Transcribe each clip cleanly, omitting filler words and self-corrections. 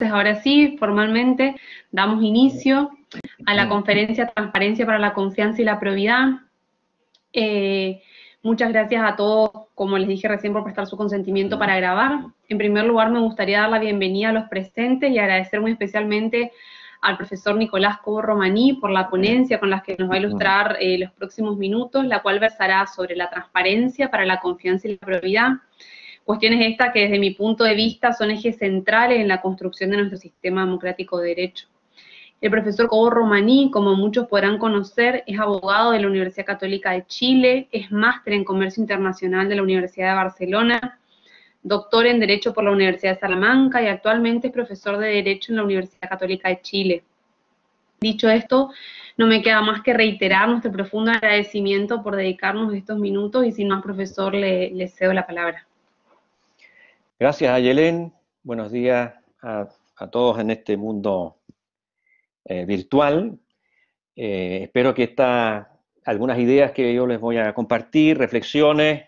Ahora sí, formalmente damos inicio a la conferencia Transparencia para la Confianza y la Probidad. Muchas gracias a todos, como les dije recién, por prestar su consentimiento para grabar. En primer lugar, me gustaría dar la bienvenida a los presentes y agradecer muy especialmente al profesor Nicolás Cobo Romaní por la ponencia con la que nos va a ilustrar los próximos minutos, la cual versará sobre la transparencia para la confianza y la probidad. Cuestiones estas que desde mi punto de vista son ejes centrales en la construcción de nuestro sistema democrático de derecho. El profesor Cobo Romaní, como muchos podrán conocer, es abogado de la Universidad Católica de Chile, es máster en Comercio Internacional de la Universidad de Barcelona, doctor en Derecho por la Universidad de Salamanca y actualmente es profesor de Derecho en la Universidad Católica de Chile. Dicho esto, no me queda más que reiterar nuestro profundo agradecimiento por dedicarnos estos minutos y sin más, profesor, le cedo la palabra. Gracias, Ayelén. Buenos días a todos en este mundo virtual. Espero que algunas ideas que yo les voy a compartir, reflexiones,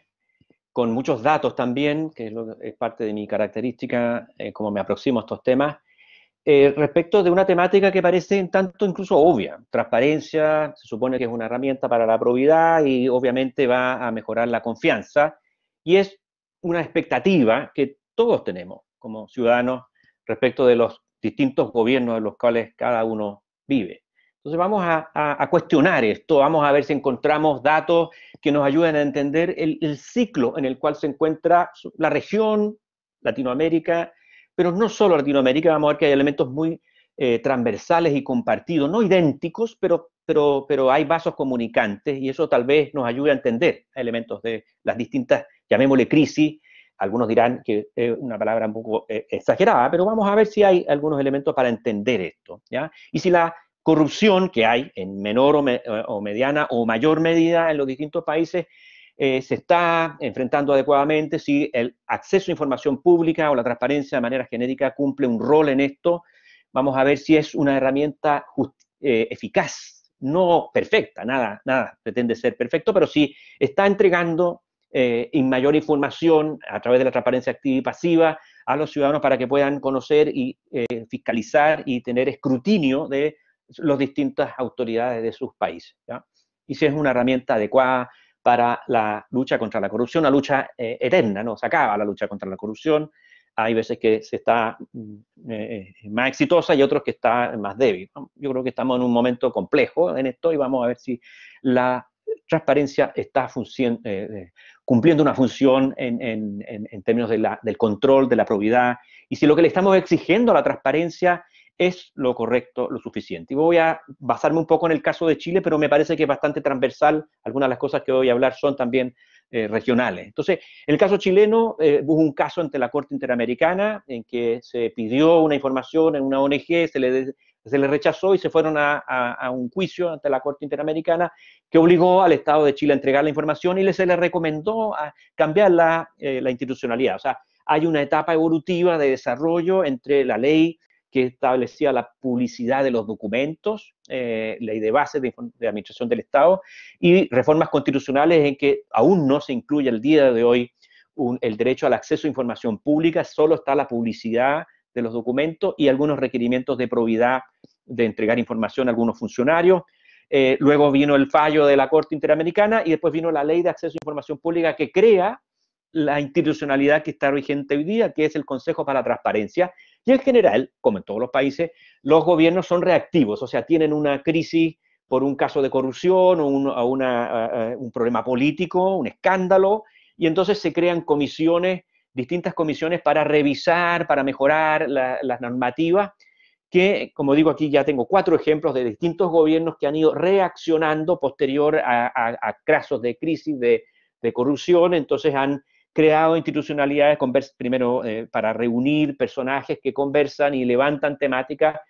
con muchos datos también, que es parte de mi característica, como me aproximo a estos temas, respecto de una temática que parece un tanto incluso obvia. Transparencia, se supone que es una herramienta para la probidad y obviamente va a mejorar la confianza, y es una expectativa que todos tenemos como ciudadanos respecto de los distintos gobiernos en los cuales cada uno vive. Entonces vamos a cuestionar esto, vamos a ver si encontramos datos que nos ayuden a entender el ciclo en el cual se encuentra la región, Latinoamérica, pero no solo Latinoamérica. Vamos a ver que hay elementos muy transversales y compartidos, no idénticos, pero hay vasos comunicantes, y eso tal vez nos ayude a entender elementos de las distintas, llamémosle crisis. Algunos dirán que es una palabra un poco exagerada, pero vamos a ver si hay algunos elementos para entender esto, ¿ya? Y si la corrupción que hay en menor o mediana o mayor medida en los distintos países se está enfrentando adecuadamente, si el acceso a información pública o la transparencia de manera genérica cumple un rol en esto. Vamos a ver si es una herramienta eficaz, no perfecta, nada pretende ser perfecto, pero si está entregando mayor información a través de la transparencia activa y pasiva a los ciudadanos para que puedan conocer y fiscalizar y tener escrutinio de las distintas autoridades de sus países, ¿ya? Y si es una herramienta adecuada para la lucha contra la corrupción, una lucha eterna, no se acaba la lucha contra la corrupción. Hay veces que se está más exitosa y otros que está más débil, ¿no? Yo creo que estamos en un momento complejo en esto y vamos a ver si la transparencia está cumpliendo una función en términos del control, de la probidad, y si lo que le estamos exigiendo a la transparencia es lo correcto, lo suficiente. Y voy a basarme un poco en el caso de Chile, pero me parece que es bastante transversal. Algunas de las cosas que voy a hablar son también regionales. Entonces, en el caso chileno, hubo un caso ante la Corte Interamericana en que se pidió una información en una ONG, se le rechazó y se fueron a un juicio ante la Corte Interamericana que obligó al Estado de Chile a entregar la información y se le recomendó cambiar la institucionalidad. O sea, hay una etapa evolutiva de desarrollo entre la ley que establecía la publicidad de los documentos, ley de base de administración del Estado, y reformas constitucionales en que aún no se incluye el día de hoy el derecho al acceso a información pública, solo está la publicidad de los documentos y algunos requerimientos de probidad de entregar información a algunos funcionarios. Luego vino el fallo de la Corte Interamericana y después vino la Ley de Acceso a Información Pública, que crea la institucionalidad que está vigente hoy día, que es el Consejo para la Transparencia. Y en general, como en todos los países, los gobiernos son reactivos, o sea, tienen una crisis por un caso de corrupción o un problema político, un escándalo, y entonces se crean comisiones, distintas comisiones para revisar, para mejorar las normativas, que, como digo aquí, ya tengo 4 ejemplos de distintos gobiernos que han ido reaccionando posterior a casos de crisis de corrupción. Entonces han creado institucionalidades primero para reunir personajes que conversan y levantan temáticas,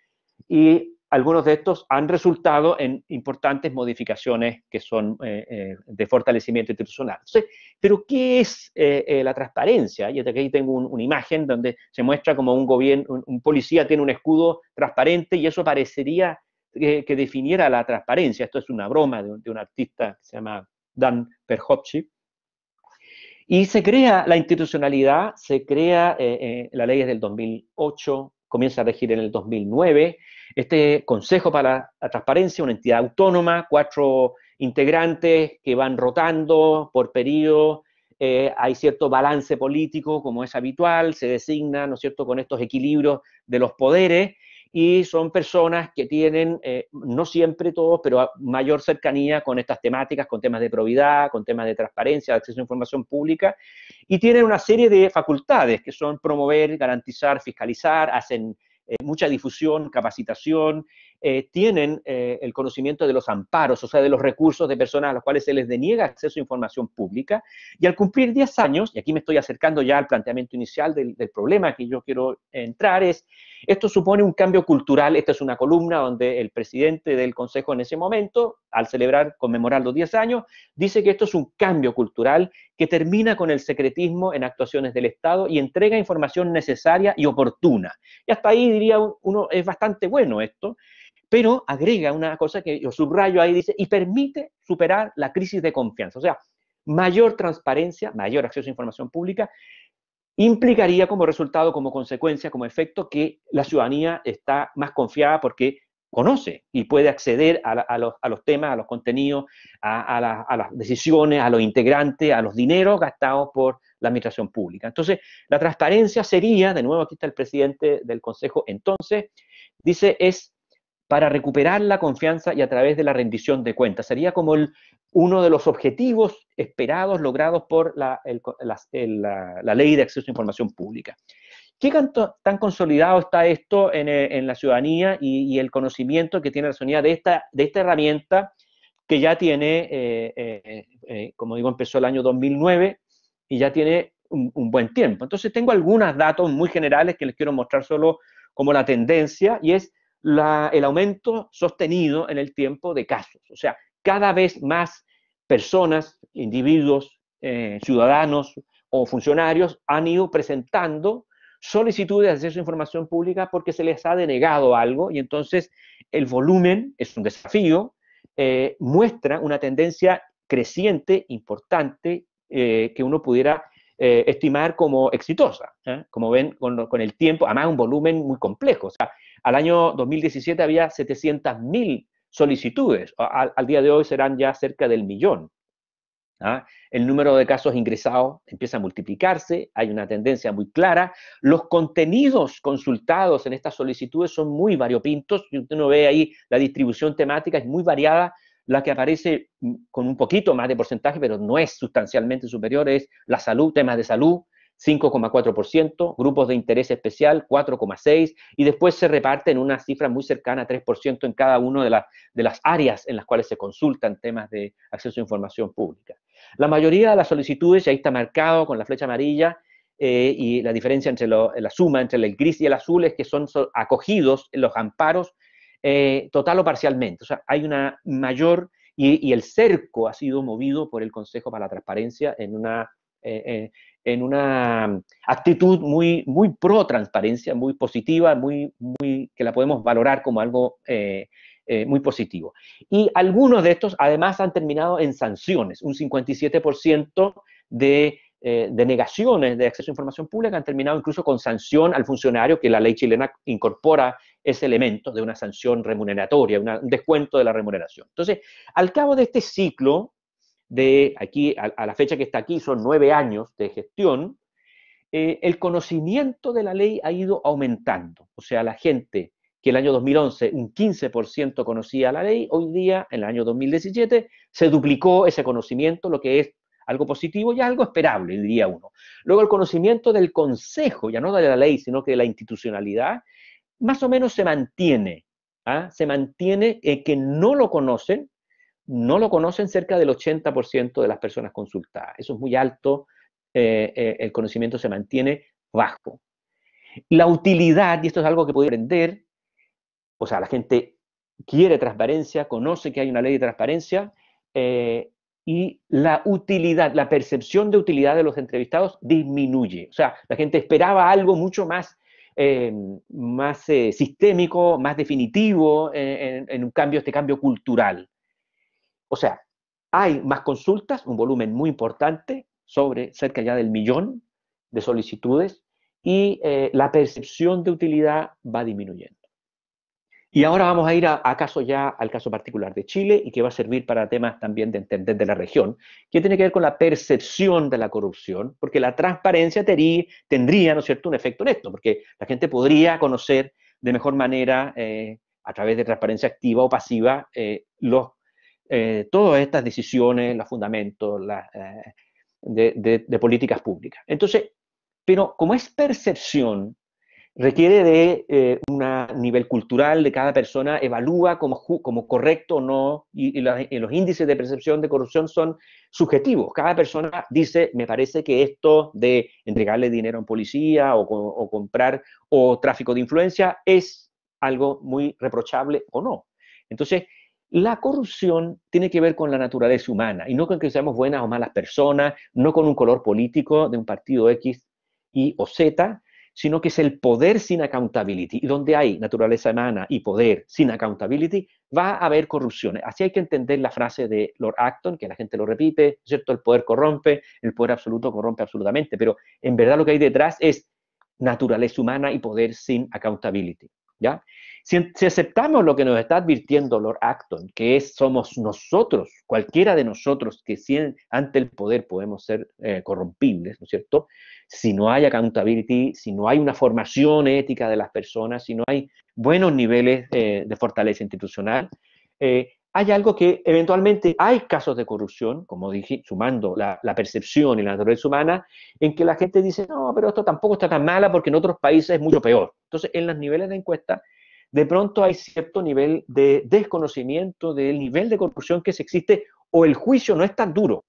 y algunos de estos han resultado en importantes modificaciones que son de fortalecimiento institucional. Entonces, ¿pero qué es la transparencia? Y aquí tengo una imagen donde se muestra como un policía tiene un escudo transparente, y eso parecería que definiera la transparencia. Esto es una broma de un artista que se llama Dan Perhopchi. Y se crea la institucionalidad, se crea la ley es del 2008, comienza a regir en el 2009. Este Consejo para la Transparencia, una entidad autónoma, 4 integrantes que van rotando por periodo, hay cierto balance político, como es habitual, se designa, ¿no es cierto?, con estos equilibrios de los poderes, y son personas que tienen, no siempre todos, pero mayor cercanía con estas temáticas, con temas de probidad, con temas de transparencia, de acceso a información pública, y tienen una serie de facultades que son promover, garantizar, fiscalizar, hacen mucha difusión, capacitación, tienen el conocimiento de los amparos, o sea, de los recursos de personas a las cuales se les deniega acceso a información pública, y al cumplir 10 años, y aquí me estoy acercando ya al planteamiento inicial del problema que yo quiero entrar, esto supone un cambio cultural. Esta es una columna donde el presidente del Consejo en ese momento, al conmemorar los 10 años, dice que esto es un cambio cultural que termina con el secretismo en actuaciones del Estado y entrega información necesaria y oportuna. Y hasta ahí diría uno, es bastante bueno esto, pero agrega una cosa que yo subrayo ahí, dice, y permite superar la crisis de confianza. O sea, mayor transparencia, mayor acceso a información pública, implicaría como resultado, como consecuencia, como efecto, que la ciudadanía está más confiada porque conoce y puede acceder a los temas, a los contenidos, a las decisiones, a los integrantes, a los dineros gastados por la administración pública. Entonces, la transparencia sería, de nuevo aquí está el presidente del Consejo, entonces, dice, es para recuperar la confianza y a través de la rendición de cuentas. Sería como uno de los objetivos esperados, logrados por la Ley de Acceso a Información Pública. ¿Qué tan consolidado está esto en la ciudadanía y el conocimiento que tiene la ciudadanía de esta herramienta que ya tiene, como digo, empezó el año 2009 y ya tiene un buen tiempo? Entonces tengo algunos datos muy generales que les quiero mostrar solo como la tendencia, y es el aumento sostenido en el tiempo de casos. O sea, cada vez más personas, individuos, ciudadanos o funcionarios han ido presentando solicitudes de acceso a información pública porque se les ha denegado algo, y entonces el volumen es un desafío, muestra una tendencia creciente, importante, que uno pudiera estimar como exitosa, como ven con el tiempo, además un volumen muy complejo. O sea, al año 2017 había 700.000 solicitudes, al día de hoy serán ya cerca del 1.000.000. El número de casos ingresados empieza a multiplicarse, hay una tendencia muy clara, los contenidos consultados en estas solicitudes son muy variopintos, y uno ve ahí la distribución temática es muy variada. La que aparece con un poquito más de porcentaje, pero no es sustancialmente superior, es la salud, temas de salud, 5,4%, grupos de interés especial, 4,6%, y después se reparte en una cifra muy cercana a 3% en cada una de las áreas en las cuales se consultan temas de acceso a información pública. La mayoría de las solicitudes, y ahí está marcado con la flecha amarilla, y la diferencia entre la suma entre el gris y el azul es que son acogidos en los amparos total o parcialmente. O sea, hay una mayor, y el cerco ha sido movido por el Consejo para la Transparencia en una actitud muy, muy pro transparencia, muy positiva, que la podemos valorar como algo muy positivo. Y algunos de estos además han terminado en sanciones. Un 57% de denegaciones de acceso a información pública han terminado incluso con sanción al funcionario, que la ley chilena incorpora ese elemento de una sanción remuneratoria, un descuento de la remuneración. Entonces, al cabo de este ciclo, de aquí a la fecha que está aquí, son 9 años de gestión, el conocimiento de la ley ha ido aumentando. O sea, la gente que el año 2011 un 15% conocía la ley, hoy día, en el año 2017, se duplicó ese conocimiento, lo que es algo positivo y algo esperable, diría uno. Luego, el conocimiento del Consejo, ya no de la ley, sino que de la institucionalidad, más o menos se mantiene. Se mantiene que no lo conocen cerca del 80% de las personas consultadas. Eso es muy alto, el conocimiento se mantiene bajo. La utilidad, y esto es algo que puede aprender, o sea, la gente quiere transparencia, conoce que hay una ley de transparencia, y la utilidad, la percepción de utilidad de los entrevistados disminuye. O sea, la gente esperaba algo mucho más sistémico, más definitivo en este cambio cultural. O sea, hay más consultas, un volumen muy importante, sobre cerca ya del 1.000.000 de solicitudes, y la percepción de utilidad va disminuyendo. Y ahora vamos a ir al caso particular de Chile, y que va a servir para temas también de entender de la región, que tiene que ver con la percepción de la corrupción, porque la transparencia tendría, ¿no es cierto?, un efecto en esto, porque la gente podría conocer de mejor manera, a través de transparencia activa o pasiva, todas estas decisiones, los fundamentos de políticas públicas. Entonces, pero como es percepción, requiere de un nivel cultural de cada persona, evalúa como correcto o no, y los índices de percepción de corrupción son subjetivos. Cada persona dice, me parece que esto de entregarle dinero a un policía o comprar o tráfico de influencia es algo muy reprochable o no. Entonces, la corrupción tiene que ver con la naturaleza humana, y no con que seamos buenas o malas personas, no con un color político de un partido X, Y o Z, sino que es el poder sin accountability. Y donde hay naturaleza humana y poder sin accountability, va a haber corrupción. Así hay que entender la frase de Lord Acton, que la gente lo repite, ¿cierto? El poder corrompe, el poder absoluto corrompe absolutamente, pero en verdad lo que hay detrás es naturaleza humana y poder sin accountability, ¿ya? Si aceptamos lo que nos está advirtiendo Lord Acton, que somos nosotros, cualquiera de nosotros, que ante el poder podemos ser corrompibles, ¿no es cierto? Si no hay accountability, si no hay una formación ética de las personas, si no hay buenos niveles de fortaleza institucional, hay algo que eventualmente hay casos de corrupción, como dije, sumando la percepción y la naturaleza humana, en que la gente dice, no, pero esto tampoco está tan mala porque en otros países es mucho peor. Entonces, en los niveles de encuesta, de pronto hay cierto nivel de desconocimiento del nivel de corrupción que se existe, o el juicio no es tan duro.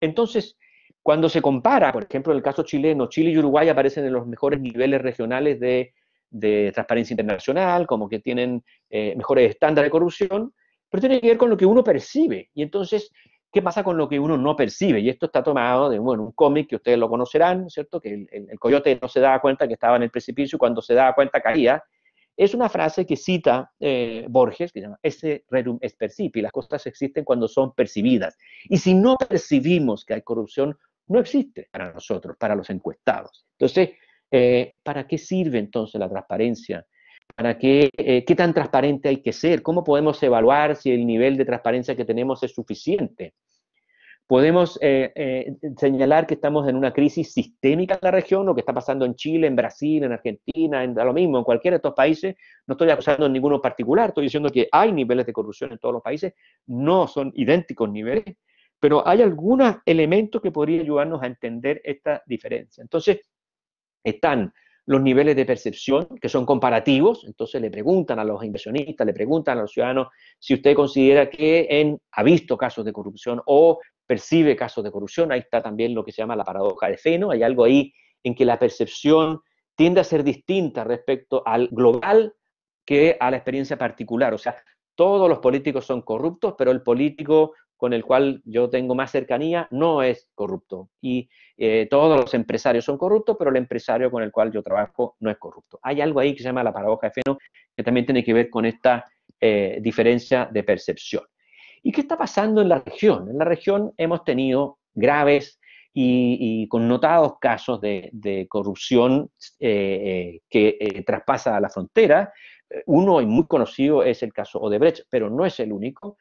Entonces, cuando se compara, por ejemplo, en el caso chileno, Chile y Uruguay aparecen en los mejores niveles regionales de transparencia internacional, como que tienen mejores estándares de corrupción, pero tiene que ver con lo que uno percibe. Y entonces, ¿qué pasa con lo que uno no percibe? Y esto está tomado de un cómic que ustedes lo conocerán, ¿cierto? Que el coyote no se daba cuenta que estaba en el precipicio, y cuando se daba cuenta caía. Es una frase que cita Borges, que se llama esse rerum est percipi, las cosas existen cuando son percibidas. Y si no percibimos que hay corrupción, no existe para nosotros, para los encuestados. Entonces, ¿para qué sirve entonces la transparencia? ¿Qué tan transparente hay que ser? ¿Cómo podemos evaluar si el nivel de transparencia que tenemos es suficiente? Podemos señalar que estamos en una crisis sistémica en la región, lo que está pasando en Chile, en Brasil, en Argentina, da lo mismo, en cualquiera de estos países. No estoy acusando en ninguno particular, estoy diciendo que hay niveles de corrupción en todos los países, no son idénticos niveles, pero hay algunos elementos que podrían ayudarnos a entender esta diferencia. Entonces, están los niveles de percepción, que son comparativos. Entonces le preguntan a los inversionistas, le preguntan a los ciudadanos si usted considera que ha visto casos de corrupción o percibe casos de corrupción. Ahí está también lo que se llama la paradoja de Feno. Hay algo ahí en que la percepción tiende a ser distinta respecto al global que a la experiencia particular. O sea, todos los políticos son corruptos, pero el político con el cual yo tengo más cercanía no es corrupto. Y todos los empresarios son corruptos, pero el empresario con el cual yo trabajo no es corrupto. Hay algo ahí que se llama la paradoja de Feno, que también tiene que ver con esta diferencia de percepción. ¿Y qué está pasando en la región? En la región hemos tenido graves y connotados casos de corrupción que traspasa la frontera. Uno y muy conocido es el caso Odebrecht, pero no es el único.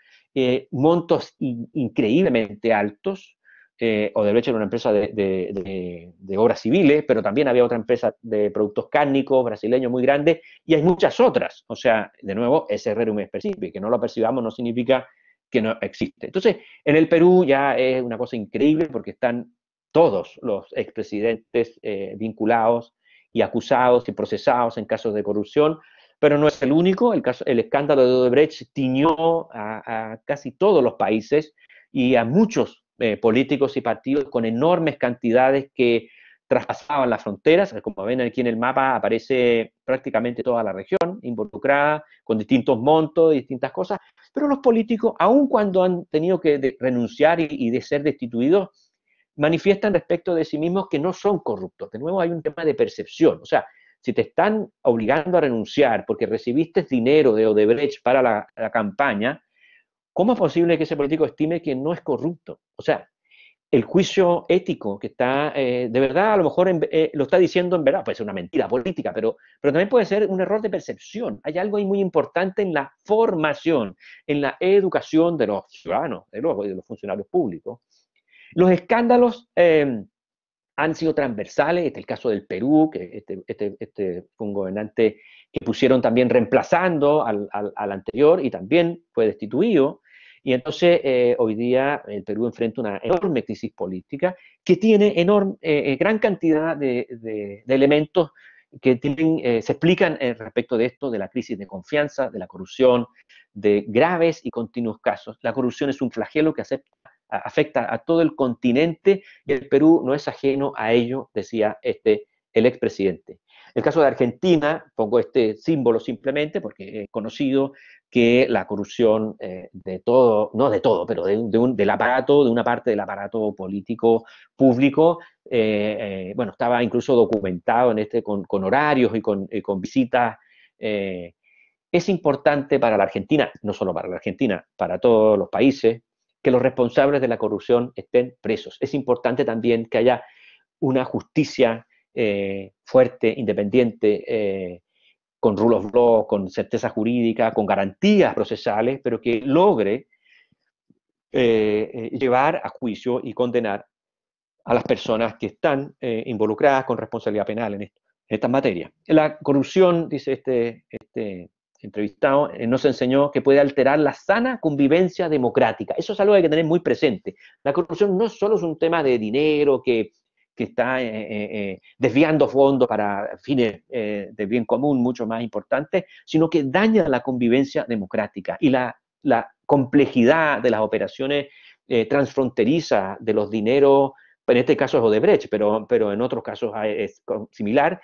Montos increíblemente altos. Odebrecht era una empresa de obras civiles, pero también había otra empresa de productos cárnicos brasileños muy grande, y hay muchas otras. O sea, de nuevo, ese rerum est percipi, que no lo percibamos no significa que no existe. Entonces, en el Perú ya es una cosa increíble, porque están todos los expresidentes vinculados y acusados y procesados en casos de corrupción, pero no es el único. El escándalo de Odebrecht tiñó a casi todos los países y a muchos políticos y partidos con enormes cantidades que traspasaban las fronteras. Como ven aquí en el mapa, aparece prácticamente toda la región involucrada, con distintos montos, distintas cosas, pero los políticos, aun cuando han tenido que renunciar y de ser destituidos, manifiestan respecto de sí mismos que no son corruptos. De nuevo hay un tema de percepción. O sea, si te están obligando a renunciar porque recibiste dinero de Odebrecht para la campaña, ¿cómo es posible que ese político estime que no es corrupto? O sea, el juicio ético que está, de verdad, a lo mejor lo está diciendo en verdad, puede ser una mentira política, pero también puede ser un error de percepción. Hay algo ahí muy importante en la formación, en la educación de los ciudadanos, de los funcionarios públicos. Los escándalos han sido transversales. Este es el caso del Perú, que este fue un gobernante que pusieron también reemplazando al anterior y también fue destituido. Y entonces hoy día el Perú enfrenta una enorme crisis política que tiene gran cantidad de elementos que se explican respecto de esto, de la crisis de confianza, de la corrupción, de graves y continuos casos. La corrupción es un flagelo que afecta a todo el continente y el Perú no es ajeno a ello, decía el expresidente. El caso de Argentina, pongo este símbolo simplemente porque es conocido que la corrupción de todo, no de todo, pero del aparato, de una parte del aparato político público, bueno, estaba incluso documentado con horarios y con visitas. Es importante para la Argentina, no solo para la Argentina, para todos los países, que los responsables de la corrupción estén presos. Es importante también que haya una justicia fuerte, independiente, con rule of law, con certeza jurídica, con garantías procesales, pero que logre llevar a juicio y condenar a las personas que están involucradas con responsabilidad penal en estas materias. La corrupción, dice este entrevistado, nos enseñó que puede alterar la sana convivencia democrática. Eso es algo que hay que tener muy presente. La corrupción no solo es un tema de dinero que está desviando fondos para fines de bien común mucho más importantes, sino que daña la convivencia democrática y la complejidad de las operaciones transfronterizas, de los dineros. En este caso es Odebrecht, pero en otros casos es similar.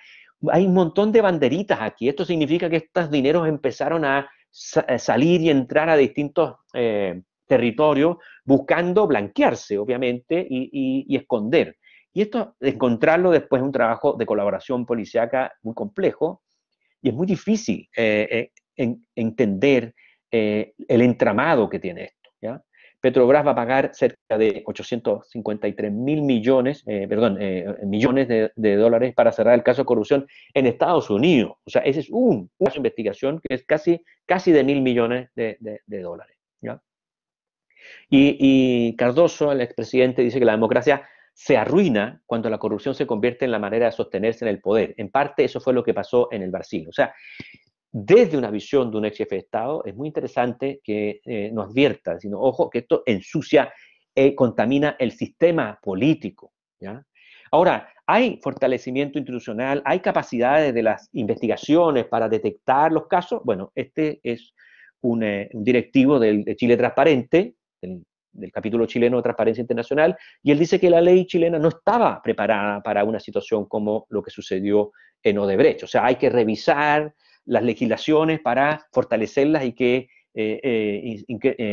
Hay un montón de banderitas aquí. Esto significa que estos dineros empezaron a salir y entrar a distintos territorios buscando blanquearse, obviamente, y esconder. Y esto, encontrarlo después es un trabajo de colaboración policíaca muy complejo y es muy difícil entender el entramado que tiene esto, ¿ya? Petrobras va a pagar cerca de 853 mil millones, millones de dólares para cerrar el caso de corrupción en Estados Unidos. O sea, ese es un caso de investigación que es casi de 1.000 millones de dólares, ¿ya? Y Cardoso, el expresidente, dice que la democracia se arruina cuando la corrupción se convierte en la manera de sostenerse en el poder. En parte eso fue lo que pasó en el Brasil. O sea, desde una visión de un ex jefe de Estado, es muy interesante que nos advierta, diciendo, ojo, que esto ensucia, contamina el sistema político, ¿ya? Ahora, hay fortalecimiento institucional, hay capacidades de las investigaciones para detectar los casos. Bueno, este es un directivo de Chile Transparente, del capítulo chileno de Transparencia Internacional, y él dice que la ley chilena no estaba preparada para una situación como lo que sucedió en Odebrecht. O sea, hay que revisar las legislaciones para fortalecerlas y que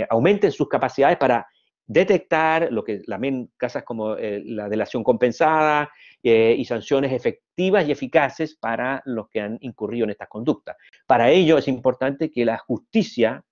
aumenten sus capacidades para detectar lo que llaman casos como la delación compensada y sanciones efectivas y eficaces para los que han incurrido en estas conductas. Para ello es importante que la justicia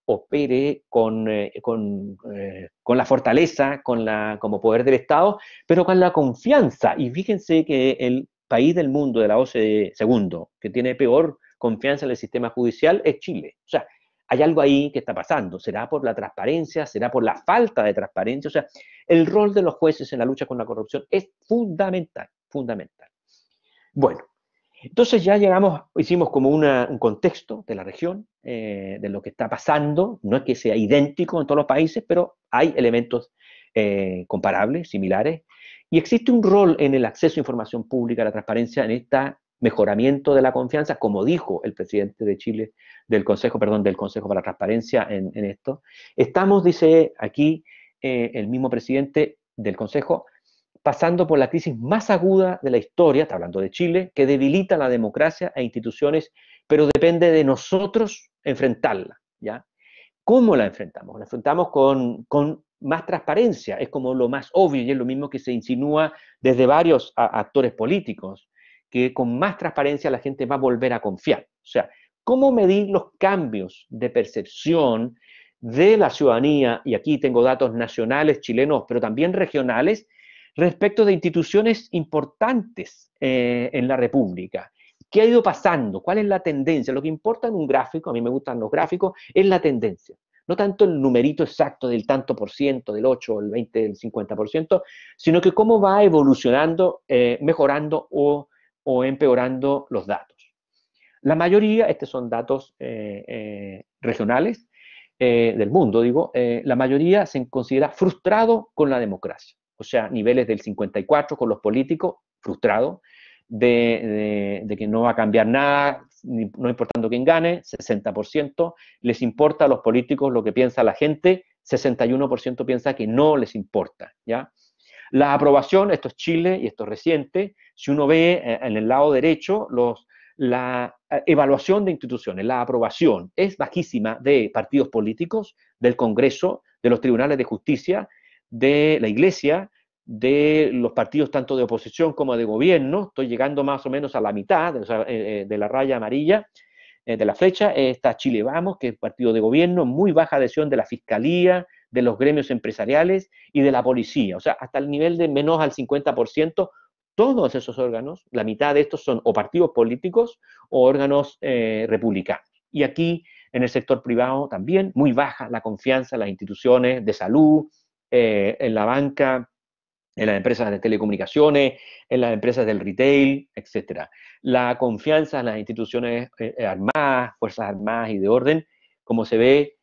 opere con la fortaleza, como poder del Estado, pero con la confianza. Y fíjense que el país del mundo de la OCDE, segundo, que tiene peor confianza en el sistema judicial, es Chile. O sea, hay algo ahí que está pasando. ¿Será por la transparencia? ¿Será por la falta de transparencia? O sea, el rol de los jueces en la lucha con la corrupción es fundamental, fundamental. Bueno, entonces ya hicimos como un contexto de la región, de lo que está pasando. No es que sea idéntico en todos los países, pero hay elementos comparables, similares. Y existe un rol en el acceso a información pública, la transparencia, en este mejoramiento de la confianza, como dijo el presidente de Chile, del Consejo para la Transparencia en esto. Estamos, dice aquí el mismo presidente del Consejo, pasando por la crisis más aguda de la historia, está hablando de Chile, que debilita la democracia e instituciones, pero depende de nosotros enfrentarla, ¿ya? ¿Cómo la enfrentamos? La enfrentamos con más transparencia, es como lo más obvio y es lo mismo que se insinúa desde varios actores políticos, que con más transparencia la gente va a volver a confiar. O sea, ¿cómo medir los cambios de percepción de la ciudadanía, y aquí tengo datos nacionales chilenos, pero también regionales, respecto de instituciones importantes en la República. ¿Qué ha ido pasando? ¿Cuál es la tendencia? Lo que importa en un gráfico, a mí me gustan los gráficos, es la tendencia. No tanto el numerito exacto del tanto por ciento, del 8, el 20, el 50%, sino que cómo va evolucionando, mejorando o empeorando los datos. La mayoría, estos son datos regionales del mundo, digo, la mayoría se considera frustrado con la democracia. O sea, niveles del 54 con los políticos, frustrado, de que no va a cambiar nada, no importando quién gane, 60%, les importa a los políticos lo que piensa la gente, 61% piensa que no les importa, ¿ya? La aprobación, esto es Chile y esto es reciente, si uno ve en el lado derecho la evaluación de instituciones, la aprobación es bajísima de partidos políticos, del Congreso, de los tribunales de justicia, de la Iglesia, de los partidos tanto de oposición como de gobierno, estoy llegando más o menos a la mitad, o sea, de la raya amarilla, de la flecha, está Chile Vamos, que es partido de gobierno, muy baja adhesión de la Fiscalía, de los gremios empresariales y de la policía, o sea, hasta el nivel de menos al 50%, todos esos órganos, la mitad de estos son o partidos políticos o órganos republicanos. Y aquí, en el sector privado también, muy baja la confianza en las instituciones de salud, en la banca, en las empresas de telecomunicaciones, en las empresas del retail, etc. La confianza en las instituciones armadas, fuerzas armadas y de orden, como se ve,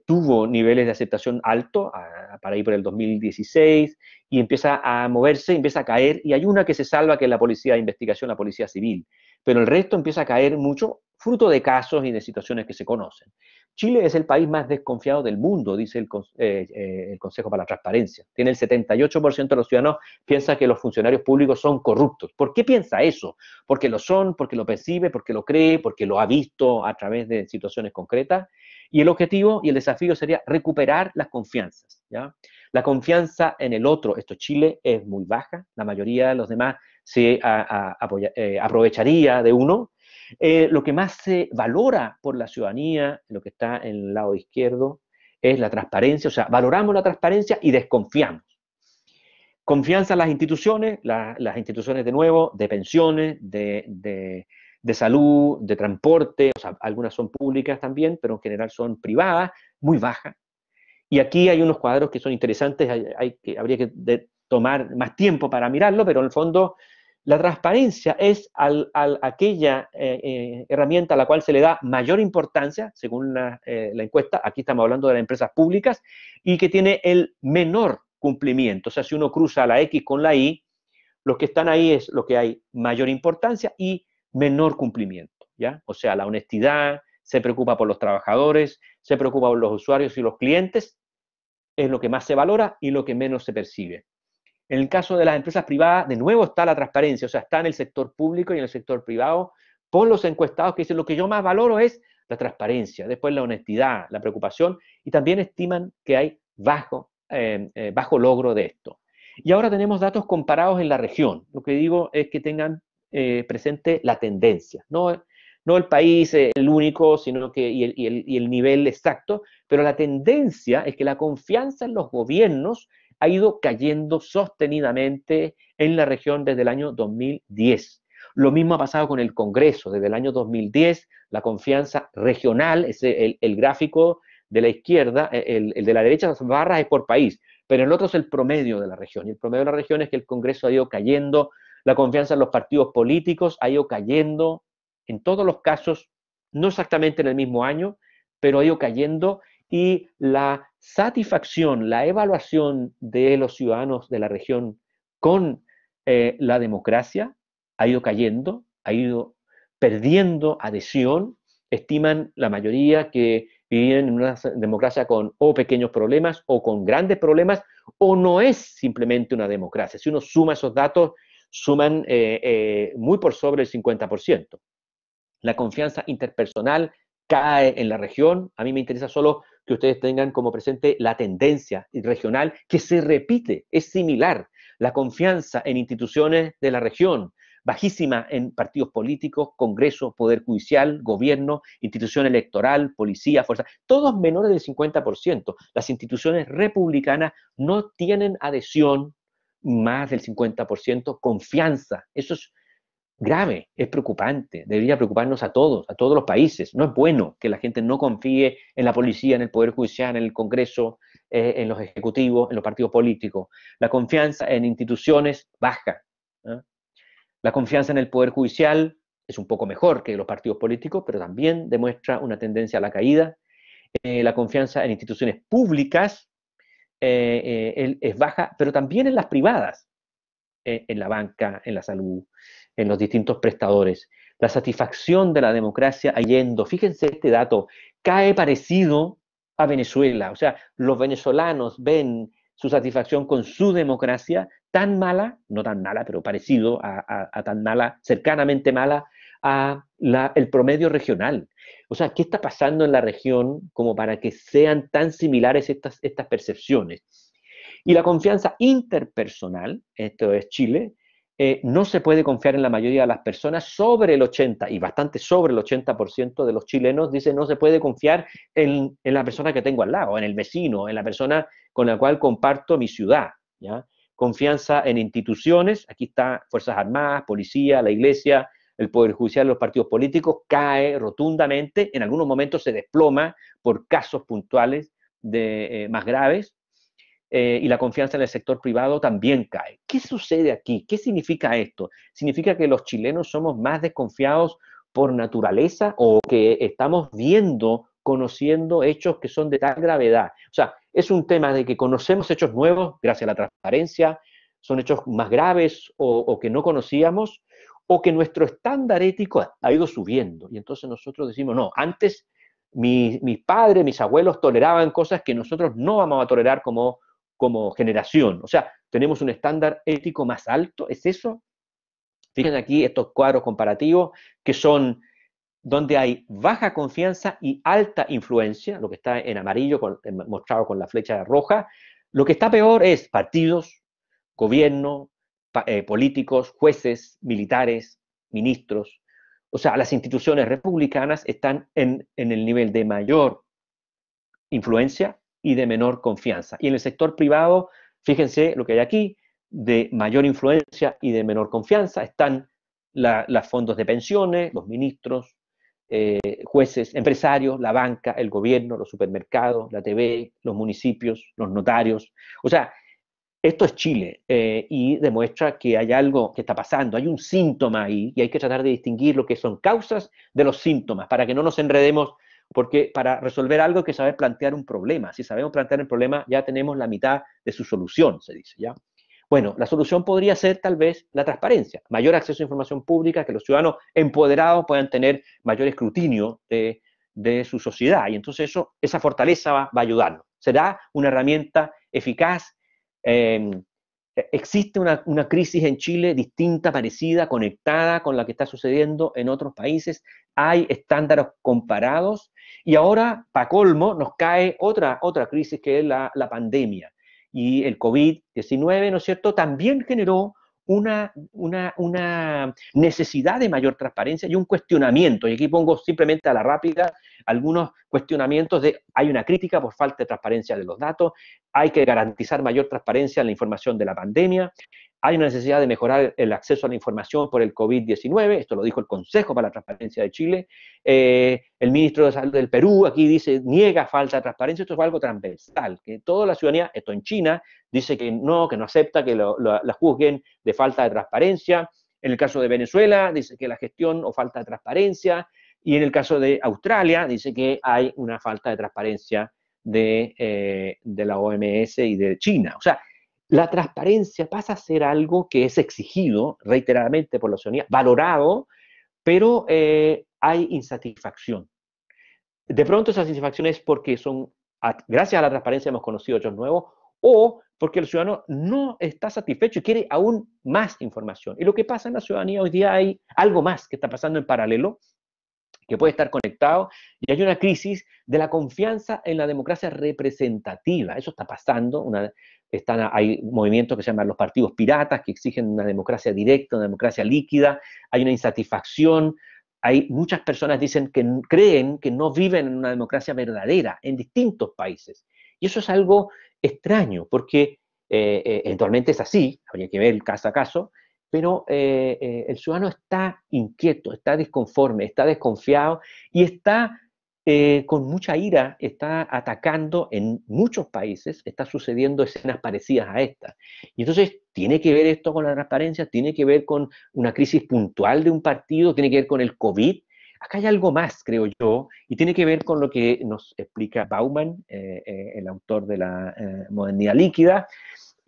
tuvo niveles de aceptación alto para ir por el 2016 y empieza a moverse, empieza a caer, y hay una que se salva, que es la policía de investigación, la policía civil, pero el resto empieza a caer mucho, fruto de casos y de situaciones que se conocen. Chile es el país más desconfiado del mundo, dice el Consejo para la Transparencia. Tiene el 78% de los ciudadanos piensa que los funcionarios públicos son corruptos. ¿Por qué piensa eso? Porque lo son, porque lo percibe, porque lo cree, porque lo ha visto a través de situaciones concretas. Y el objetivo y el desafío sería recuperar las confianzas, ¿ya? La confianza en el otro, esto Chile, es muy baja. La mayoría de los demás se aprovecharía de uno. Lo que más se valora por la ciudadanía, lo que está en el lado izquierdo, es la transparencia, o sea, valoramos la transparencia y desconfiamos. Confianza en las instituciones de nuevo, de pensiones, de salud, de transporte, o sea, algunas son públicas también, pero en general son privadas, muy bajas. Y aquí hay unos cuadros que son interesantes, habría que tomar más tiempo para mirarlo, pero en el fondo la transparencia es aquella herramienta a la cual se le da mayor importancia, según la encuesta, aquí estamos hablando de las empresas públicas, y que tiene el menor cumplimiento. O sea, si uno cruza la X con la Y, los que están ahí es lo que hay mayor importancia y menor cumplimiento, ¿ya? O sea, la honestidad, se preocupa por los trabajadores, se preocupa por los usuarios y los clientes, es lo que más se valora y lo que menos se percibe. En el caso de las empresas privadas, de nuevo está la transparencia, o sea, está en el sector público y en el sector privado, por los encuestados que dicen lo que yo más valoro es la transparencia, después la honestidad, la preocupación, y también estiman que hay bajo logro de esto. Y ahora tenemos datos comparados en la región. Lo que digo es que tengan presente la tendencia, no el país el único, sino que y el nivel exacto, pero la tendencia es que la confianza en los gobiernos ha ido cayendo sostenidamente en la región desde el año 2010. Lo mismo ha pasado con el Congreso. Desde el año 2010, la confianza regional, el gráfico de la izquierda, el de la derecha, las barras es por país, pero el otro es el promedio de la región. Y el promedio de la región es que el Congreso ha ido cayendo, la confianza en los partidos políticos ha ido cayendo, en todos los casos, no exactamente en el mismo año, pero ha ido cayendo, y la satisfacción, la evaluación de los ciudadanos de la región con la democracia ha ido cayendo, ha ido perdiendo adhesión. Estiman la mayoría que viven en una democracia con o pequeños problemas o con grandes problemas, o no es simplemente una democracia. Si uno suma esos datos, suman muy por sobre el 50%. La confianza interpersonal cae en la región. A mí me interesa solo que ustedes tengan como presente la tendencia regional que se repite, es similar. La confianza en instituciones de la región bajísima en partidos políticos, Congreso, Poder Judicial, Gobierno, institución electoral, policía, fuerza, todos menores del 50%. Las instituciones republicanas no tienen adhesión más del 50%, confianza. Eso es grave, es preocupante, debería preocuparnos a todos los países. No es bueno que la gente no confíe en la policía, en el Poder Judicial, en el Congreso, en los ejecutivos, en los partidos políticos. La confianza en instituciones baja, ¿eh? La confianza en el Poder Judicial es un poco mejor que los partidos políticos, pero también demuestra una tendencia a la caída. La confianza en instituciones públicas es baja, pero también en las privadas, en la banca, en la salud, en los distintos prestadores. La satisfacción de la democracia yendo, fíjense este dato, cae parecido a Venezuela. O sea, los venezolanos ven su satisfacción con su democracia tan mala, no tan mala, pero parecido a tan mala, cercanamente mala, el promedio regional. O sea, ¿qué está pasando en la región como para que sean tan similares estas percepciones? Y la confianza interpersonal, esto es Chile, no se puede confiar en la mayoría de las personas, sobre el 80, y bastante sobre el 80% de los chilenos dicen no se puede confiar en la persona que tengo al lado, en el vecino, en la persona con la cual comparto mi ciudad, ¿ya? Confianza en instituciones, aquí está Fuerzas Armadas, Policía, la Iglesia, el Poder Judicial, los partidos políticos, cae rotundamente, en algunos momentos se desploma por casos puntuales más graves, y la confianza en el sector privado también cae. ¿Qué sucede aquí? ¿Qué significa esto? ¿Significa que los chilenos somos más desconfiados por naturaleza o que estamos viendo, conociendo hechos que son de tal gravedad? O sea, es un tema de que conocemos hechos nuevos gracias a la transparencia, son hechos más graves o que no conocíamos, o que nuestro estándar ético ha ido subiendo. Y entonces nosotros decimos, no, antes mis padres, mis abuelos toleraban cosas que nosotros no vamos a tolerar como generación. O sea, tenemos un estándar ético más alto, ¿es eso? Fíjense aquí estos cuadros comparativos que son donde hay baja confianza y alta influencia, lo que está en amarillo mostrado con la flecha roja. Lo que está peor es partidos, gobierno, políticos, jueces, militares, ministros. O sea, las instituciones republicanas están en el nivel de mayor influencia y de menor confianza. Y en el sector privado, fíjense lo que hay aquí, de mayor influencia y de menor confianza, están los fondos de pensiones, los ministros, jueces, empresarios, la banca, el gobierno, los supermercados, la TV, los municipios, los notarios. O sea, esto es Chile y demuestra que hay algo que está pasando, hay un síntoma ahí y hay que tratar de distinguir lo que son causas de los síntomas para que no nos enredemos, porque para resolver algo hay que saber plantear un problema. Si sabemos plantear el problema, ya tenemos la mitad de su solución, se dice, ¿ya? Bueno, la solución podría ser tal vez la transparencia, mayor acceso a información pública, que los ciudadanos empoderados puedan tener mayor escrutinio de su sociedad. Y entonces esa fortaleza va a ayudarnos. Será una herramienta eficaz. Existe una crisis en Chile distinta, parecida, conectada con la que está sucediendo en otros países. Hay estándares comparados y ahora, para colmo, nos cae otra crisis que es la pandemia. Y el COVID-19, ¿no es cierto?, también generó una necesidad de mayor transparencia y un cuestionamiento. Y aquí pongo simplemente a la rápida algunos cuestionamientos de, hay una crítica por falta de transparencia de los datos, hay que garantizar mayor transparencia en la información de la pandemia, hay una necesidad de mejorar el acceso a la información por el COVID-19, esto lo dijo el Consejo para la Transparencia de Chile, el ministro de Salud del Perú aquí dice, niega falta de transparencia, esto es algo transversal, que toda la ciudadanía, esto en China, dice que no acepta que la juzguen de falta de transparencia, en el caso de Venezuela dice que la gestión o falta de transparencia, y en el caso de Australia dice que hay una falta de transparencia de la OMS y de China. O sea, la transparencia pasa a ser algo que es exigido reiteradamente por la ciudadanía, valorado, pero hay insatisfacción. De pronto esa satisfacción es porque gracias a la transparencia hemos conocido hechos nuevos, o porque el ciudadano no está satisfecho y quiere aún más información. Y lo que pasa en la ciudadanía hoy día, hay algo más que está pasando en paralelo, que puede estar conectado, y hay una crisis de la confianza en la democracia representativa. Eso está pasando, hay movimientos que se llaman los partidos piratas, que exigen una democracia directa, una democracia líquida, hay una insatisfacción, hay muchas personas dicen que creen que no viven en una democracia verdadera en distintos países. Y eso es algo extraño, porque eventualmente es así, habría que ver caso a caso, pero el ciudadano está inquieto, está disconforme, está desconfiado y está con mucha ira, está atacando en muchos países, está sucediendo escenas parecidas a esta. Y entonces tiene que ver esto con la transparencia, tiene que ver con una crisis puntual de un partido, tiene que ver con el COVID. Acá hay algo más, creo yo, y tiene que ver con lo que nos explica Bauman, el autor de la modernidad líquida,